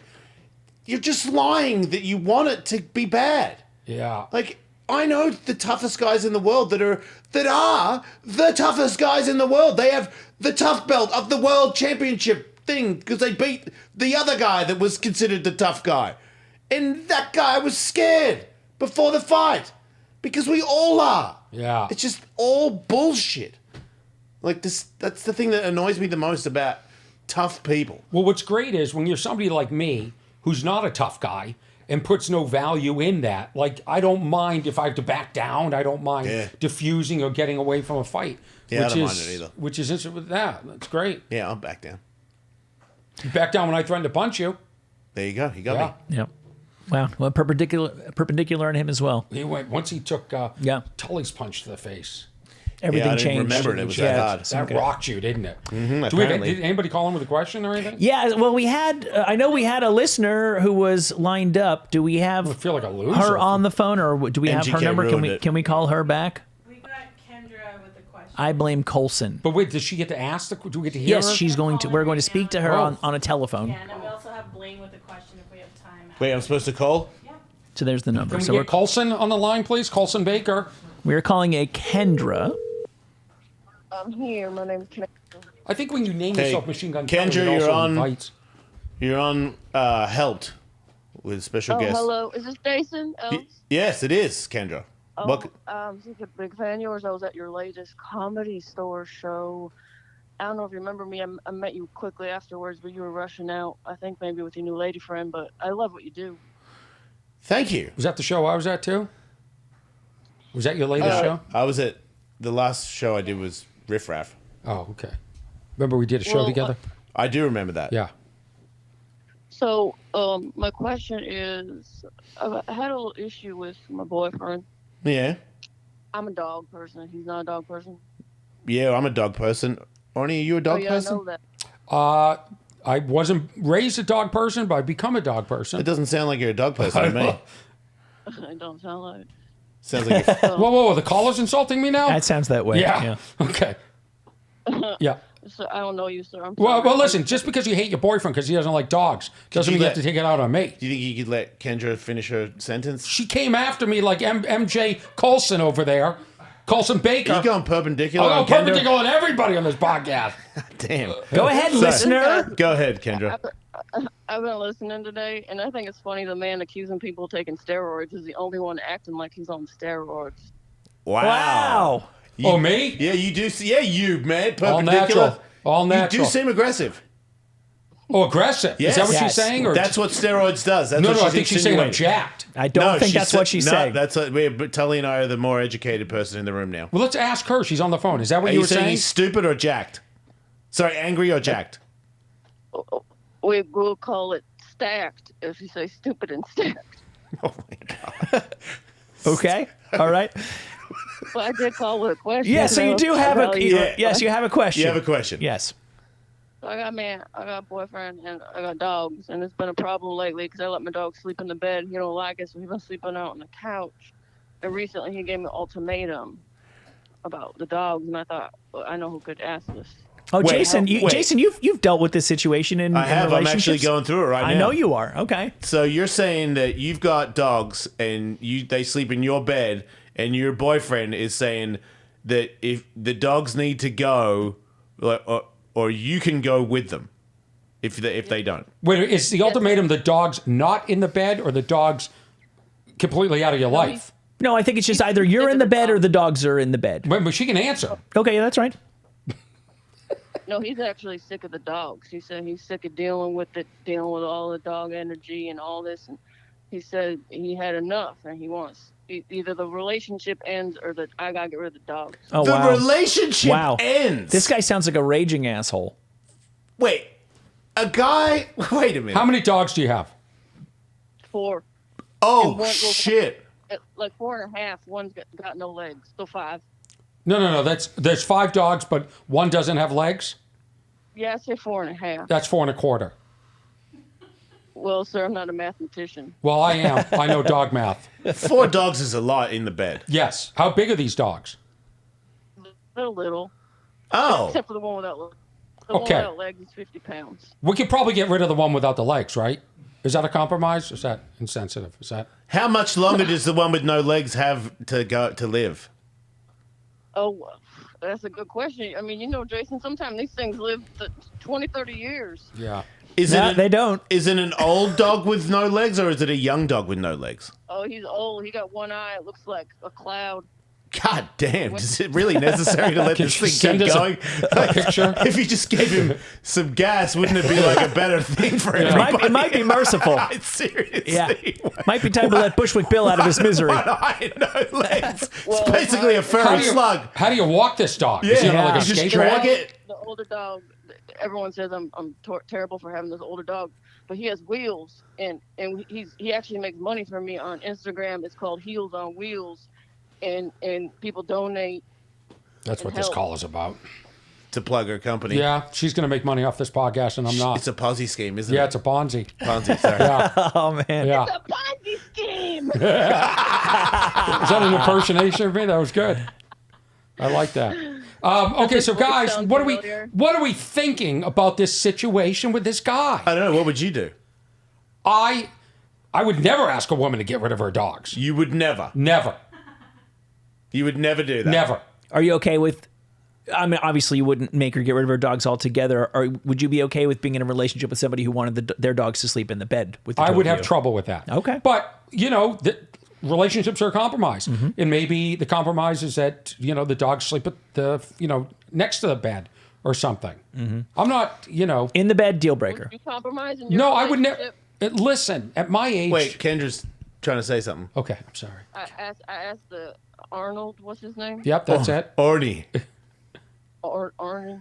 You're just lying that you want it to be bad. Yeah. Like, I know the toughest guys in the world that are the toughest guys in the world. They have the tough belt of the world championship thing because they beat the other guy that was considered the tough guy. And that guy was scared before the fight because we all are. Yeah. It's just all bullshit. Like this, that's the thing that annoys me the most about tough people. Well, what's great is when you're somebody like me who's not a tough guy and puts no value in that. Like, I don't mind if I have to back down. I don't mind diffusing or getting away from a fight. Yeah, I don't mind it either. Which is interesting with that. That's great. Yeah, I'll back down. You back down when I threatened to punch you. There you go. You got me. Yep. Wow. Well, perpendicular on him as well. He went once he took Tully's punch to the face. Everything I didn't changed. remember it. It was that hard. That rocked you, didn't it? Apparently. Did anybody call him with a question or anything? Yeah. Well, we had. I know we had a listener who was lined up. Do we have I feel like a loser. her on the phone, or do we have her MGK number? ruined it. Can we call her back? We got Kendra with a question. I blame Colson. But wait, does she get to ask do we get to hear Yes, her? she's going to. We're going to speak to her on a telephone. Yeah, and then we also have Blaine with a question if we have time. Wait, I'm supposed to call? So there's the number. Can we So get Colson on the line, please? Colson Baker. we're calling a Kendra. I'm here. My name's Kendra. I think when you name Hey, yourself Machine Gun Kendra, Kelly, it you're also on- invites. You're on Helped with special Oh, guest. hello. Is this Jason? Yes, it is, Kendra. Welcome. I'm such a big fan of yours. I was at your latest Comedy Store show. I don't know if you remember me. I met you quickly afterwards, but you were rushing out. I think maybe with your new lady friend, but I love what you do. Thank you. Was that the show I was at too? Was that your latest show? I was at the last show I did was Riff Raff. Oh, okay. Remember we did a show Well, together? I do remember that. Yeah. So, my question is, I had a little issue with my boyfriend. Yeah. I'm a dog person. He's not a dog person. Yeah, I'm a dog person. Orny, are you a dog oh, yeah, person? I know that. I wasn't raised a dog person, but I become a dog It person. doesn't sound like you're a dog person to me. I don't sound like it. Sounds like you're, Whoa, the caller's insulting me now? That sounds that way. yeah. Okay. Yeah. So I don't know you, sir. I'm Well, sorry. listen, just because you hate your boyfriend because he doesn't like dogs doesn't you mean you have let- to take it out on me. do you think you could let Kendra finish her sentence? She came after me like MJ Colson over there. Colson Baker. Are you going perpendicular I'll on go Kendra? perpendicular on everybody on this podcast. Damn. Go ahead, listener. Go ahead, Kendra. I've been listening today, and I think it's funny the man accusing people of taking steroids is the only one acting like he's on steroids. Wow. Oh, me? Yeah, you do. Yeah, you, man. All Perpendicular. natural. All You natural. do seem aggressive. Oh, aggressive. Yes. Is that what Yes. she's saying? Or That's what steroids does. That's no, what I think she's saying I'm insinuating. jacked. I don't think that's what she's saying. That's what Tully and I are the more educated person in the room now. Well, let's ask her. She's on the phone. Is that what Are you you were saying saying? he's stupid or jacked? Sorry, angry or jacked? We'll call it stacked if you say stupid and stacked. Oh my god. Okay. All right. But I did call with a question. Yeah. So you do have a. Yeah. Yes, you have a question. You have a question. Yes. I got a boyfriend, and I got dogs, and it's been a problem lately because I let my dog sleep in the bed. He don't like it, so he's been sleeping out on the couch. And recently, he gave me an ultimatum about the dogs, and I thought, well, I know who could ask this. Oh, Wait, Jason, wait. Jason, you've dealt with this situation in I have. In I'm actually relationships? going through it right now. I know you are. Okay. So you're saying that you've got dogs and they sleep in your bed, and your boyfriend is saying that if the dogs need to go, or you can go with them if they don't. Wait, is the ultimatum the dog's not in the bed or the dog's completely out of your life? No, I think it's just either you're in the bed or the dogs are in the bed. But she can answer. Okay, yeah, that's right. No, he's actually sick of the dogs. He said he's sick of dealing with all the dog energy and all this. And he said he had enough, and he wants either the relationship ends or I gotta get rid of the dogs. Oh, The wow. relationship Wow. ends. This guy sounds like a raging asshole. Wait, a guy. Wait a minute. How many dogs do you have? 4, Oh shit. like 4.5. One's got no legs. Still 5. No. There's 5 dogs, but one doesn't have legs. Yeah, I say 4.5. That's 4 1/4. Well, sir, I'm not a mathematician. Well, I am. I know dog math. 4 dogs is a lot in the bed. Yes. How big are these dogs? They're little, Oh. except for the one without legs. The Okay. one without legs is 50 pounds. We could probably get rid of the one without the legs, right? Is that a compromise? Is that insensitive? Is that? How much longer does the one with no legs have to live? Oh, that's a good question. I mean, Jason, sometimes these things live 20, 30 years. Yeah. Is No, it they don't. Is it an old dog with no legs, or is it a young dog with no legs? Oh, he's old. He got one eye. It looks like a cloud. God damn! Is it really necessary to let this you thing send keep us going? a picture? If you just gave him some gas, wouldn't it be like a better thing for everybody? It might be merciful. Seriously. Yeah. Might be time to let Bushwick Bill out of his misery. One eye, no legs. Well, It's basically a How furry do you, slug. how do you walk this dog? Is he on like a you just skateboard? drag it. The older dog, everyone says I'm terrible for having this older dog, but he has wheels, and he actually makes money for me on Instagram. It's called Heels on Wheels, and people donate. That's what this help. call is about. To plug her company. Yeah, she's going to make money off this podcast, and I'm not. It's a Ponzi scheme, isn't Yeah, it? it's a Ponzi. Ponzi. Sorry. Yeah, Oh man. yeah. A Ponzi scheme. Is that an impersonation of me? That was good. I like that. Okay, so Does this guys, sound what familiar? are we thinking about this situation with this guy? I don't know. What would you do? I would never ask a woman to get rid of her dogs. You would never. Never. You would never do that. Never. Are you okay with? I mean, obviously, you wouldn't make her get rid of her dogs altogether. Or would you be okay with being in a relationship with somebody who wanted their dogs to sleep in the bed with? I would have you? trouble with that. Okay. But, relationships are a compromise. And maybe the compromise is that, the dogs sleep at next to the bed or something. I'm not, In the bed, deal breaker. Would you compromise in your No, I would never. relationship? Listen, at my age. Wait, Kendra's trying to say something. Okay, I'm sorry. I asked the Arnold, what's his name? Yep, that's it. Orny. Arnold.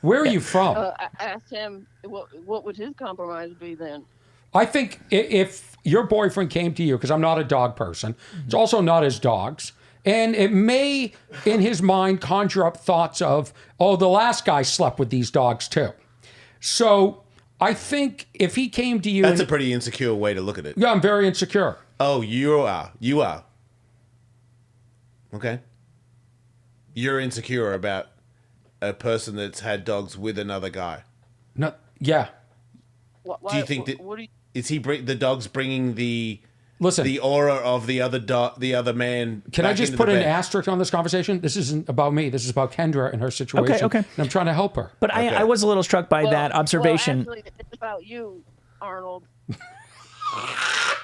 Where are you from? I asked him what would his compromise be then. I think if your boyfriend came to you, because I'm not a dog person, it's also not his dogs, and it may, in his mind, conjure up thoughts of, oh, the last guy slept with these dogs too. So I think if he came to you... That's a pretty insecure way to look at it. Yeah, I'm very insecure. Oh, you are. You are. Okay. You're insecure about a person that's had dogs with another guy. No, yeah. Do you think that What do you, is the dog's bringing the Listen, aura of the other man? can I back just into put the an bed? asterisk on this conversation? This isn't about me. This is about Kendra and her situation. Okay. And I'm trying to help her. But Okay. I was a little struck by that observation. Well, actually, it's about you, Arnold.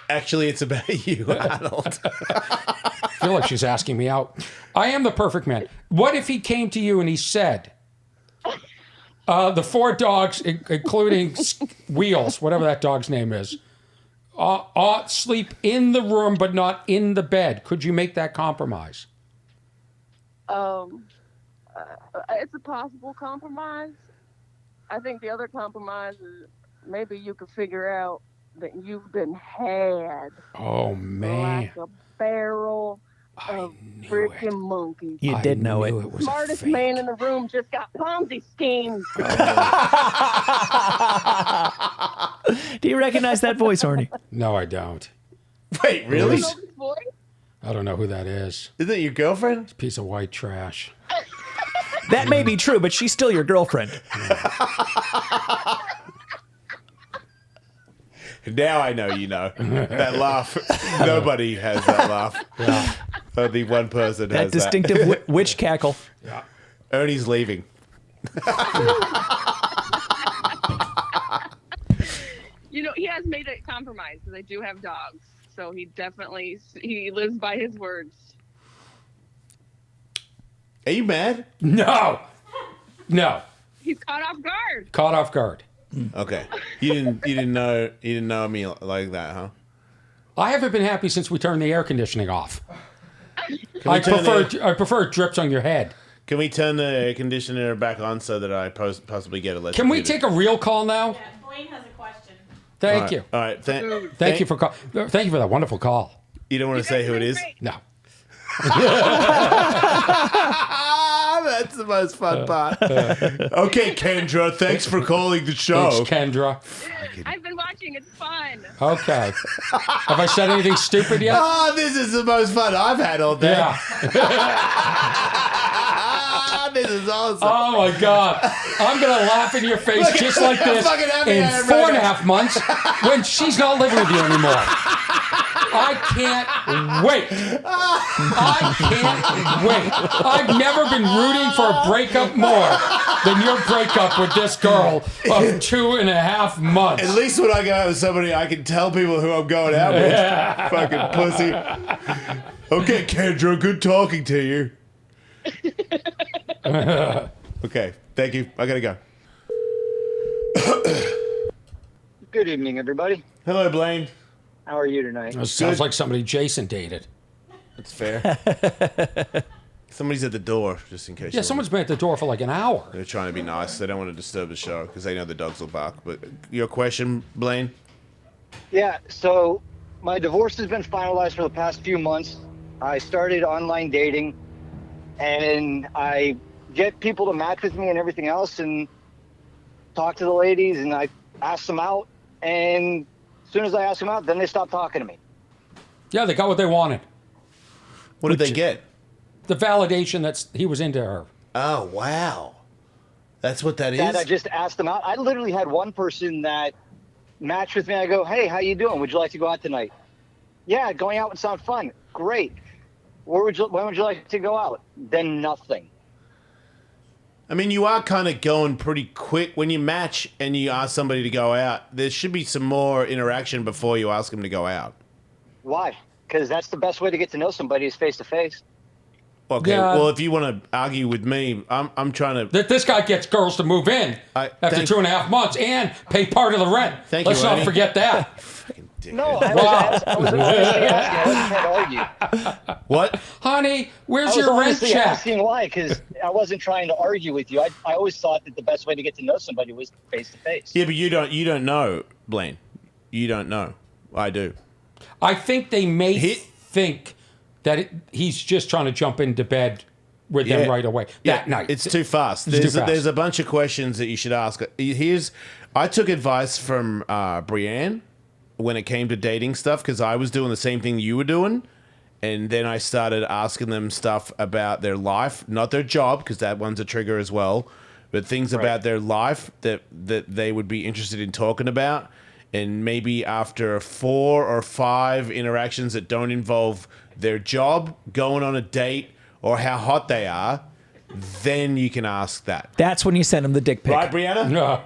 Actually, it's about you, Arnold. I feel like she's asking me out. I am the perfect man. What if he came to you and he said, the 4 dogs, including Wheels, whatever that dog's name is, sleep in the room but not in the bed. Could you make that compromise? It's a possible compromise. I think the other compromise is maybe you could figure out that you've been had Oh, man. like a barrel of knew freaking it. monkeys. You did know knew it. was a Smartest fake. man in the room just got Ponzi schemes. Do you recognize that voice, Orny? No, I don't. Wait, really? You know this voice? I don't know who that is. Isn't it your girlfriend? Piece of white trash. That may be true, but she's still your girlfriend. Now I know you know. That laugh. Nobody has that laugh. Yeah. Only one person That has distinctive witch cackle. Yeah. that. Ernie's leaving. He has made a compromise because they do have dogs. So he lives by his words. Are you mad? No. No. He's caught off guard. Caught off guard. Okay. You didn't know me like that, huh? I haven't been happy since we turned the air conditioning off. Can we turn I prefer it drips on your head. Can we turn the air conditioner back on so that I possibly get electrocuted? Can we take a real call now? Yeah, Blaine has a question. Thank you. All right. Thank you for thank you for that wonderful call. You don't want to say who it is? No. That's the most fun part. Okay, Kendra, thanks for calling the show. Thanks, Kendra. I've been watching. It's fun. Okay. Have I said anything stupid yet? Oh, this is the most fun I've had all day. Yeah. This is awesome. Oh my God. I'm going to laugh in your face Look, just like this fucking happy I in am 4.5 months when she's not living with you anymore. I can't wait. I can't wait. I've never been rooting for a breakup more than your breakup with this girl of 2.5 months. At least when I go out with somebody, I can tell people who I'm going out with. Yeah. Fucking pussy. Okay, Kendra, good talking to you. Okay, thank you. I gotta go. Good evening, everybody. Hello, Blaine. How are you tonight? That sounds like somebody Jason dated. That's fair. Somebody's at the door, just in case. Yeah, someone's been at the door for like an hour. They're trying to be nice. They don't want to disturb the show because they know the dogs will bark. But your question, Blaine? Yeah, so my divorce has been finalized for the past few months. I started online dating, and I get people to match with me and everything else, and talk to the ladies, and I ask them out, and as soon as I ask them out, then they stop talking to me. Yeah, they got what they wanted. What did they get? The validation that he was into her. Oh, wow. That's what that is? That I just asked them out. I literally had one person that matched with me. I go, hey, how you doing? Would you like to go out tonight? Yeah, going out would sound fun. Great. When would you like to go out? Then nothing. I mean, you are kind of going pretty quick. When you match and you ask somebody to go out, there should be some more interaction before you ask them to go out. Why? Because that's the best way to get to know somebody is face to face. Okay, Yeah. well, if you want to argue with me, I'm trying to... That this guy gets girls to move in after thank- 2.5 months and pay part of the rent. Thank you, Let's not Orny. forget that. No, I was honestly asking. I wasn't trying to argue. What? Honey, I where's was your rent honestly check? asking why, because I wasn't trying to argue with you. I always thought that the best way to get to know somebody was face to face. Yeah, but you don't know, Blaine. You don't know. I do. I think they may He- think that he's just trying to jump into bed with them right away that night. It's too fast. It's too fast. There's a bunch of questions that you should ask. I took advice from Brianne when it came to dating stuff because I was doing the same thing you were doing. And then I started asking them stuff about their life, not their job, because that one's a trigger as well, but things about their life that they would be interested in talking about. And maybe after 4 or 5 interactions that don't involve their job, going on a date, or how hot they are, then you can ask that. That's when you send them the dick pic. Right, Brianna? No.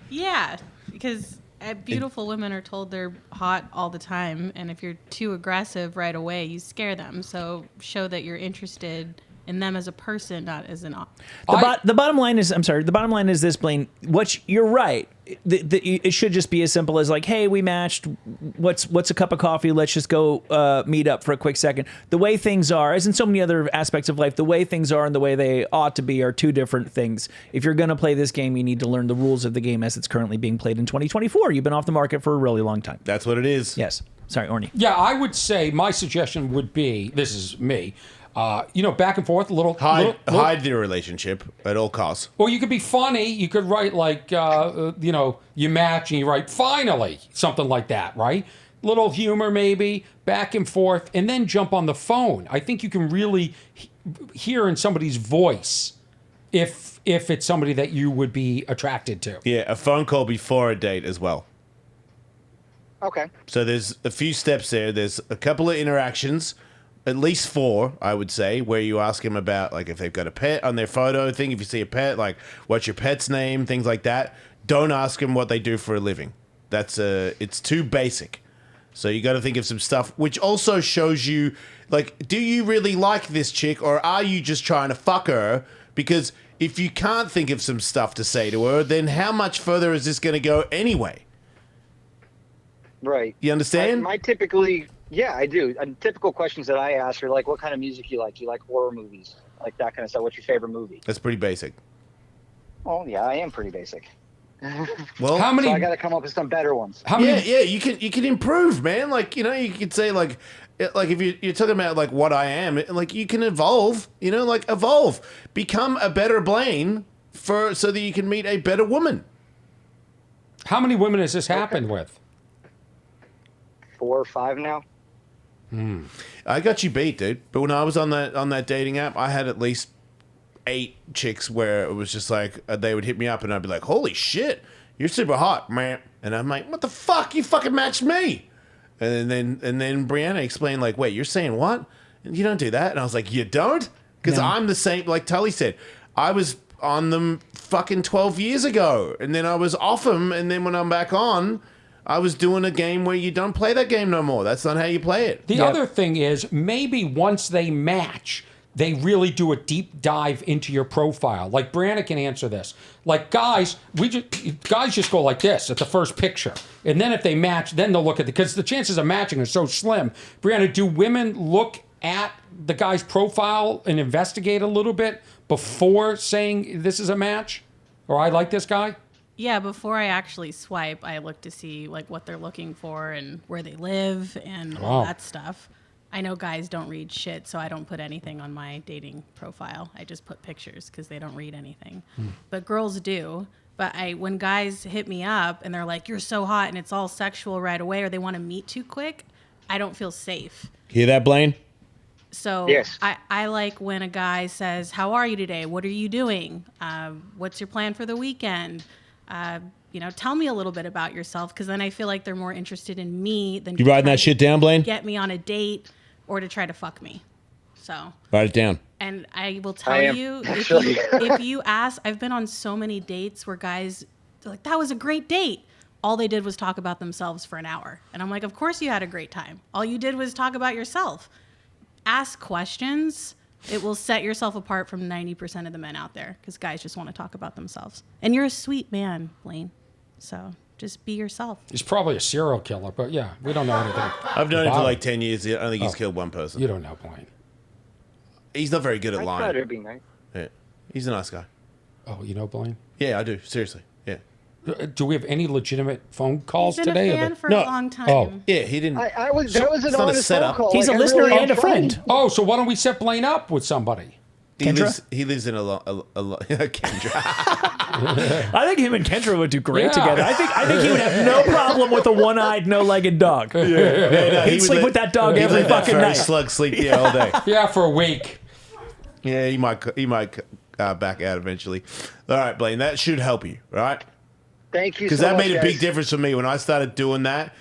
Yeah, because beautiful women are told they're hot all the time, and if you're too aggressive right away, you scare them. So show that you're interested in them as a person, not as an. The bottom line is, I'm sorry. The bottom line is this, Blaine. You're right. It should just be as simple as like, hey, we matched. What's a cup of coffee? Let's just go meet up for a quick second. The way things are, as in so many other aspects of life, the way things are and the way they ought to be are two different things. If you're going to play this game, you need to learn the rules of the game as it's currently being played in 2024. You've been off the market for a really long time. That's what it is. Yes. Sorry, Orny. Yeah, I would say my suggestion would be, this is me, back and forth, Hide the relationship at all costs. Or you could be funny. You could write like, you match and you write, finally, something like that, right? Little humor maybe, back and forth, and then jump on the phone. I think you can really hear in somebody's voice if it's somebody that you would be attracted to. Yeah, a phone call before a date as well. Okay. So there's a few steps there. There's a couple of interactions, at least 4, I would say, where you ask them about, like, if they've got a pet on their photo thing. If you see a pet, like, what's your pet's name, things like that. Don't ask them what they do for a living. It's too basic. So you got to think of some stuff, which also shows you, like, do you really like this chick, or are you just trying to fuck her? Because if you can't think of some stuff to say to her, then how much further is this going to go anyway? Right. You understand? Yeah, I do. Typical questions that I ask are like, what kind of music you like? Do you like horror movies? Like that kind of stuff. What's your favorite movie? That's pretty basic. Oh, yeah, I am pretty basic. Well, How many? So I got to come up with some better ones. How many? Yeah, you can improve, man. Like, you could say like if you're talking about like what I am, like you can evolve. Evolve, become a better Blaine so that you can meet a better woman. How many women has this happened with? 4 or 5 now. I got you beat, dude. But when I was on that dating app, I had at least 8 chicks where it was just like they would hit me up and I'd be like, "Holy shit, you're super hot, man!" And I'm like, "What the fuck? You fucking matched me!" And then Brianna explained like, "Wait, you're saying what? You don't do that?" And I was like, "You don't?" Because I'm the same. Like Tully said, I was on them fucking 12 years ago, and then I was off them, and then when I'm back on, I was doing a game where you don't play that game no more. That's not how you play it. The other thing is maybe once they match, they really do a deep dive into your profile. Like Brianna can answer this. Like guys just go like this at the first picture, and then if they match, then they'll look at because the chances of matching are so slim. Brianna, do women look at the guy's profile and investigate a little bit before saying this is a match, or I like this guy? Yeah, before I actually swipe, I look to see like what they're looking for and where they live and all that stuff. I know guys don't read shit, so I don't put anything on my dating profile. I just put pictures because they don't read anything. But girls do. But when guys hit me up and they're like, "You're so hot," and it's all sexual right away, or they want to meet too quick, I don't feel safe. Hear that, Blaine? So Yes. I like when a guy says, "How are you today? What are you doing? What's your plan for the weekend? Tell me a little bit about yourself," because then I feel like they're more interested in me than You writing trying that shit down, Blaine? get me on a date or to try to fuck me. So Write it down. and I will tell I am, you, actually. if you ask, I've been on so many dates where guys are like, "That was a great date." All they did was talk about themselves for an hour. And I'm like, of course you had a great time. All you did was talk about yourself. Ask questions. It will set yourself apart from 90% of the men out there because guys just want to talk about themselves. And you're a sweet man, Blaine. So just be yourself. He's probably a serial killer, but yeah, we don't know anything. I've known him for about like 10 years. I don't think he's killed one person. You don't know, Blaine. He's not very good at I thought lying. it'd be nice. Yeah. He's a nice guy. Oh, you know Blaine? Yeah, I do. Seriously. Yeah. Do we have any legitimate phone calls He's been today? a fan for No. a long time. Oh. Yeah, he didn't. That was an it's not a honest setup. phone call. He's Like, a I listener really and a tried. friend. Oh, so why don't we set Blaine up with somebody? He lives in a Kendra. I think him and Kendra would do great Yeah. together. I think he would have no problem with a one-eyed, no-legged dog. He'd sleep with that dog every fucking furry night. slug sleep all day. Yeah, for a week. Yeah, he might back out eventually. All right, Blaine, that should help you, right? Thank you Because so that much, made a big guys. difference for me when I started doing that.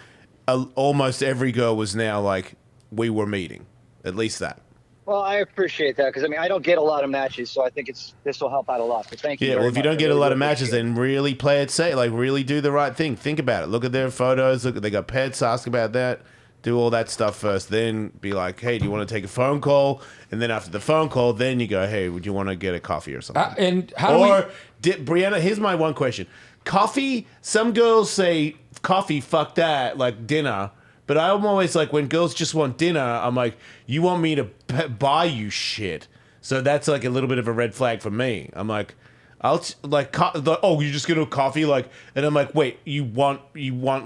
Almost every girl was now like, we were meeting, at least that. Well, I appreciate that because I don't get a lot of matches, so I think this will help out a lot. So thank you. Yeah, very well, if you much. don't I get a really lot do of matches, appreciate it. then really play it safe. Like, really do the right thing. Think about it. Look at their photos. Look, they got pets. Ask about that. Do all that stuff first. Then be like, hey, do you want to take a phone call? And then after the phone call, then you go, hey, would you want to get a coffee or something? And how do we... Or, Brianna, here's my one question. Coffee, some girls say coffee, fuck that, like dinner. But I'm always like, when girls just want dinner, I'm like, you want me to buy you shit. So that's like a little bit of a red flag for me. I'm like, oh, you're just gonna coffee, like, and I'm like, wait, you want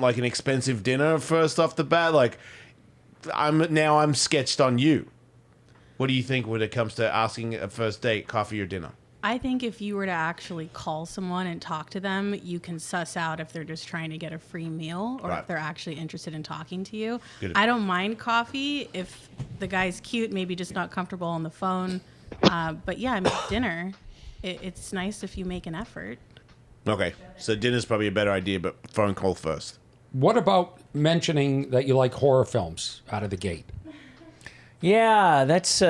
like an expensive dinner first off the bat? Like, I'm sketched on you. What do you think when it comes to asking a first date, coffee or dinner? I think if you were to actually call someone and talk to them, you can suss out if they're just trying to get a free meal or Right. if they're actually interested in talking to you. Good. I don't mind coffee if the guy's cute, maybe just not comfortable on the phone. But yeah, dinner, it's nice if you make an effort. Okay, so dinner's probably a better idea, but phone call first. What about mentioning that you like horror films out of the gate? Yeah, that's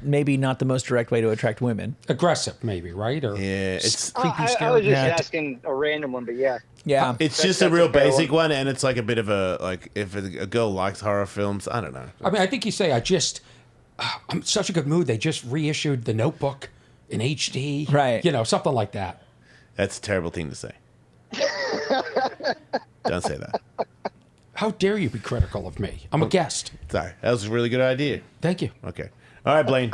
maybe not the most direct way to attract women. Aggressive, maybe, right? Or Yeah, it's creepy, I scary. was just Yeah. asking a random one, but yeah. Yeah. It's That's- just a that's real a fair basic one, and it's like a bit of a like if a girl likes horror films, I don't know. I mean, I think you say, I'm in such a good mood. They just reissued The Notebook in HD. Right. You know, something like that. That's a terrible thing to say. Don't say that. How dare you be critical of me? I'm a guest. Sorry, that was a really good idea. Thank you. Okay, all right, Blaine.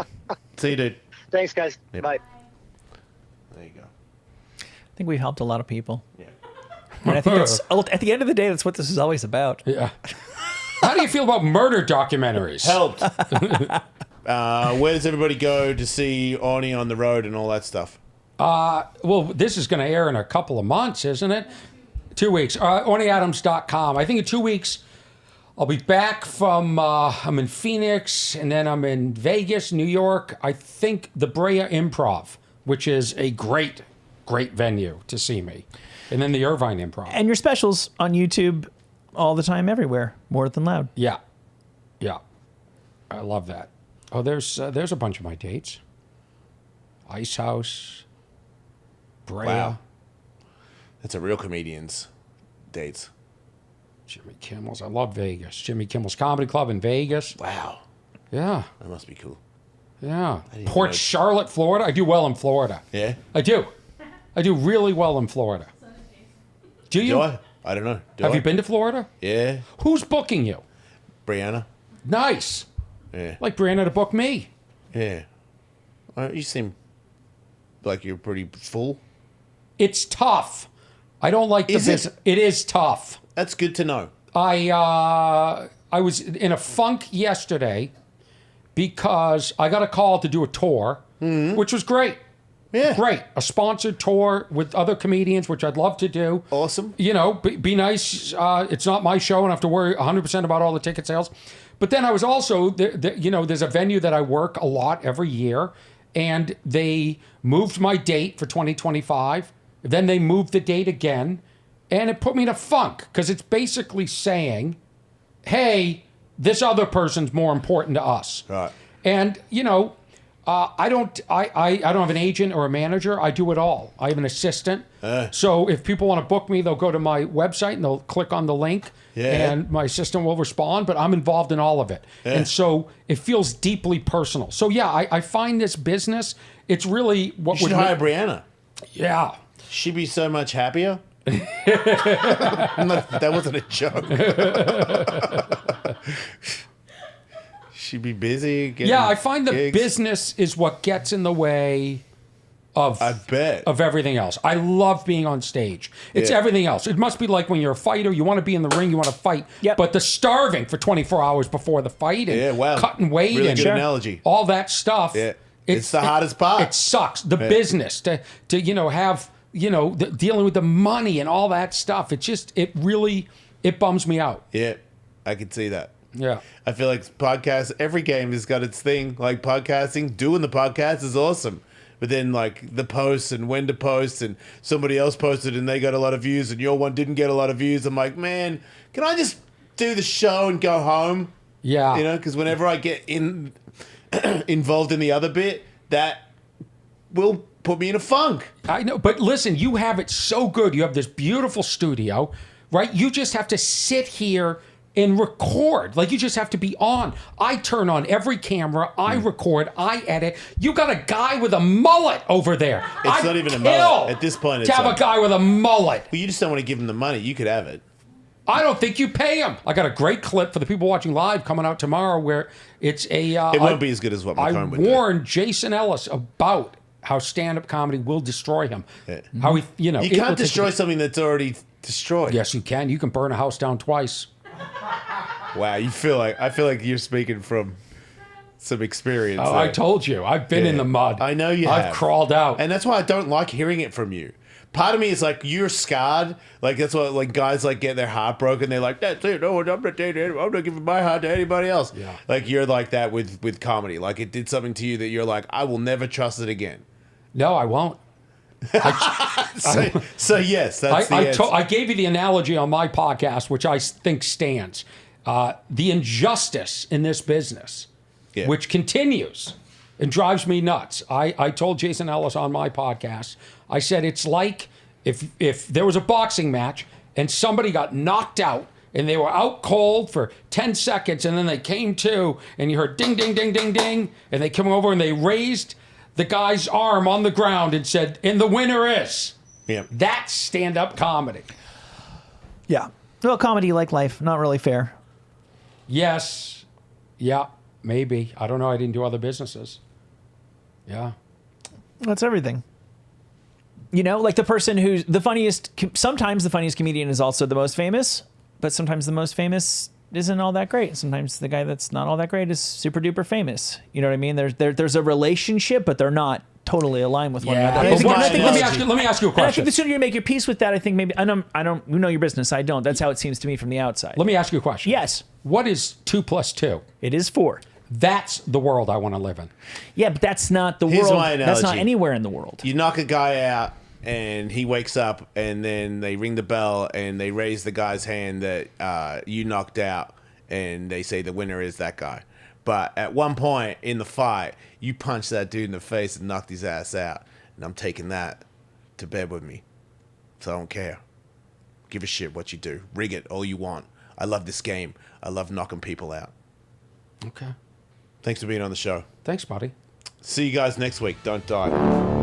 See you, dude. Thanks, guys. Yep. Bye. There you go. I think we've helped a lot of people. Yeah. And I think that's, at the end of the day, that's what this is always about. Yeah. How do you feel about murder documentaries? Helped. Where does everybody go to see Orny on the road and all that stuff? Well, this is going to air in a couple of months, isn't it? 2 weeks. OrnyAdams.com. I think in 2 weeks, I'll be back from, I'm in Phoenix, and then I'm in Vegas, New York. I think the Brea Improv, which is a great, great venue to see me. And then the Irvine Improv. And your specials on YouTube all the time, everywhere. More than loud. Yeah. Yeah. I love that. Oh, there's a bunch of my dates. Ice House, Brea, Wow. That's a real comedian's dates. Jimmy Kimmel's. I love Vegas. Jimmy Kimmel's Comedy Club in Vegas. Wow, Yeah. that must be cool. Yeah. didn't Port know. Charlotte, Florida. I do well in Florida. Yeah. I do. I do really well in Florida. Do you? Do I? I don't know. Have you been to Florida? Yeah. Who's booking you? Brianna. Nice. Yeah. Like Brianna to book me. Yeah. You seem like you're pretty full. It's tough. I don't like the Is it? business. It is tough. That's good to know. I was in a funk yesterday because I got a call to do a tour, which was great. Yeah. Great. A sponsored tour with other comedians, which I'd love to do. Awesome. You know, be nice. It's not my show and I have to worry 100% about all the ticket sales. But then I was also, there's a venue that I work a lot every year, and they moved my date for 2025. Then they moved the date again, and it put me in a funk because it's basically saying, hey, this other person's more important to us. Right. And, I don't have an agent or a manager. I do it all. I have an assistant. So if people want to book me, they'll go to my website and they'll click on the link, and my assistant will respond. But I'm involved in all of it, and so it feels deeply personal. So yeah, I find this business. It's really what You should hire Brianna. Yeah, She'd be so much happier. That wasn't a joke. She'd be busy. I find the gigs. business is what gets in the way of I bet. of everything else. I love being on stage. It's everything else. It must be like when you're a fighter, you want to be in the ring, you want to fight. Yep. But the starving for 24 hours before the fight and cutting weight Really and good analogy. all that stuff. Yeah. It's the hardest part. It sucks. The business to have dealing with the money and all that stuff. It really bums me out. Yeah, I can see that. Yeah. I feel like podcasts, every game has got its thing. Like podcasting, doing the podcast is awesome. But then like the posts and when to post, and somebody else posted and they got a lot of views and your one didn't get a lot of views. I'm like, man, can I just do the show and go home? Yeah. Because whenever I get involved in the other bit, that will put me in a funk. I know, but listen, you have it so good. You have this beautiful studio, right? You just have to sit here and record. Like, you just have to be on. I turn on every camera. I record. I edit. You got a guy with a mullet over there. It's not even a mullet. At this point, it's to have like, a guy with a mullet. Well, you just don't want to give him the money. You could have it. I don't think you pay him. I got a great clip for the people watching live coming out tomorrow where it's a... it won't be as good as what McCone would do. I warned Jason Ellis about how stand-up comedy will destroy him. Yeah. How he, You can't destroy something that's already destroyed. Yes, you can. You can burn a house down twice. Wow, I feel like you're speaking from some experience. Oh, there. I told you. I've been in the mud. I know you I've have. crawled out. And that's why I don't like hearing it from you. Part of me is like, you're scarred. Like, that's why like guys like get their heart broken. They're like, that's it. No, I'm not dating anyone. I'm not giving my heart to anybody else. Yeah. Like, you're like that with comedy. Like, it did something to you that you're like, I will never trust it again. No, I won't. So yes, that's the answer. I gave you the analogy on my podcast, which I think stands. The injustice in this business, which continues and drives me nuts. I told Jason Ellis on my podcast, I said it's like if there was a boxing match and somebody got knocked out and they were out cold for 10 seconds and then they came to and you heard ding, ding, ding, ding, ding, and they came over and they raised the guy's arm on the ground and said, and the winner is. Yeah. That's stand-up comedy. Yeah. Well, comedy like life, not really fair. Yes. Yeah, maybe. I don't know. I didn't do other businesses. Yeah. That's everything. Like the person who's the funniest, sometimes the funniest comedian is also the most famous, but sometimes the most famous isn't all that great. Sometimes the guy that's not all that great is super duper famous. You know what I mean? There's a relationship, but they're not totally aligned with one another. But let me ask you a And I think question. the sooner you make your peace with that, I think maybe I don't you know your business. I don't. That's how it seems to me from the outside. Let me ask you a question. Yes. What is 2 + 2? It is 4. That's the world I want to live in. Yeah, but that's not the Here's world. my That's not analogy. anywhere in the world. You knock a guy out and he wakes up and then they ring the bell and they raise the guy's hand that you knocked out and they say the winner is that guy. But at one point in the fight, you punch that dude in the face and knocked his ass out. And I'm taking that to bed with me. So I don't care. Give a shit what you do. Rig it all you want. I love this game. I love knocking people out. Okay. Thanks for being on the show. Thanks, buddy. See you guys next week. Don't die.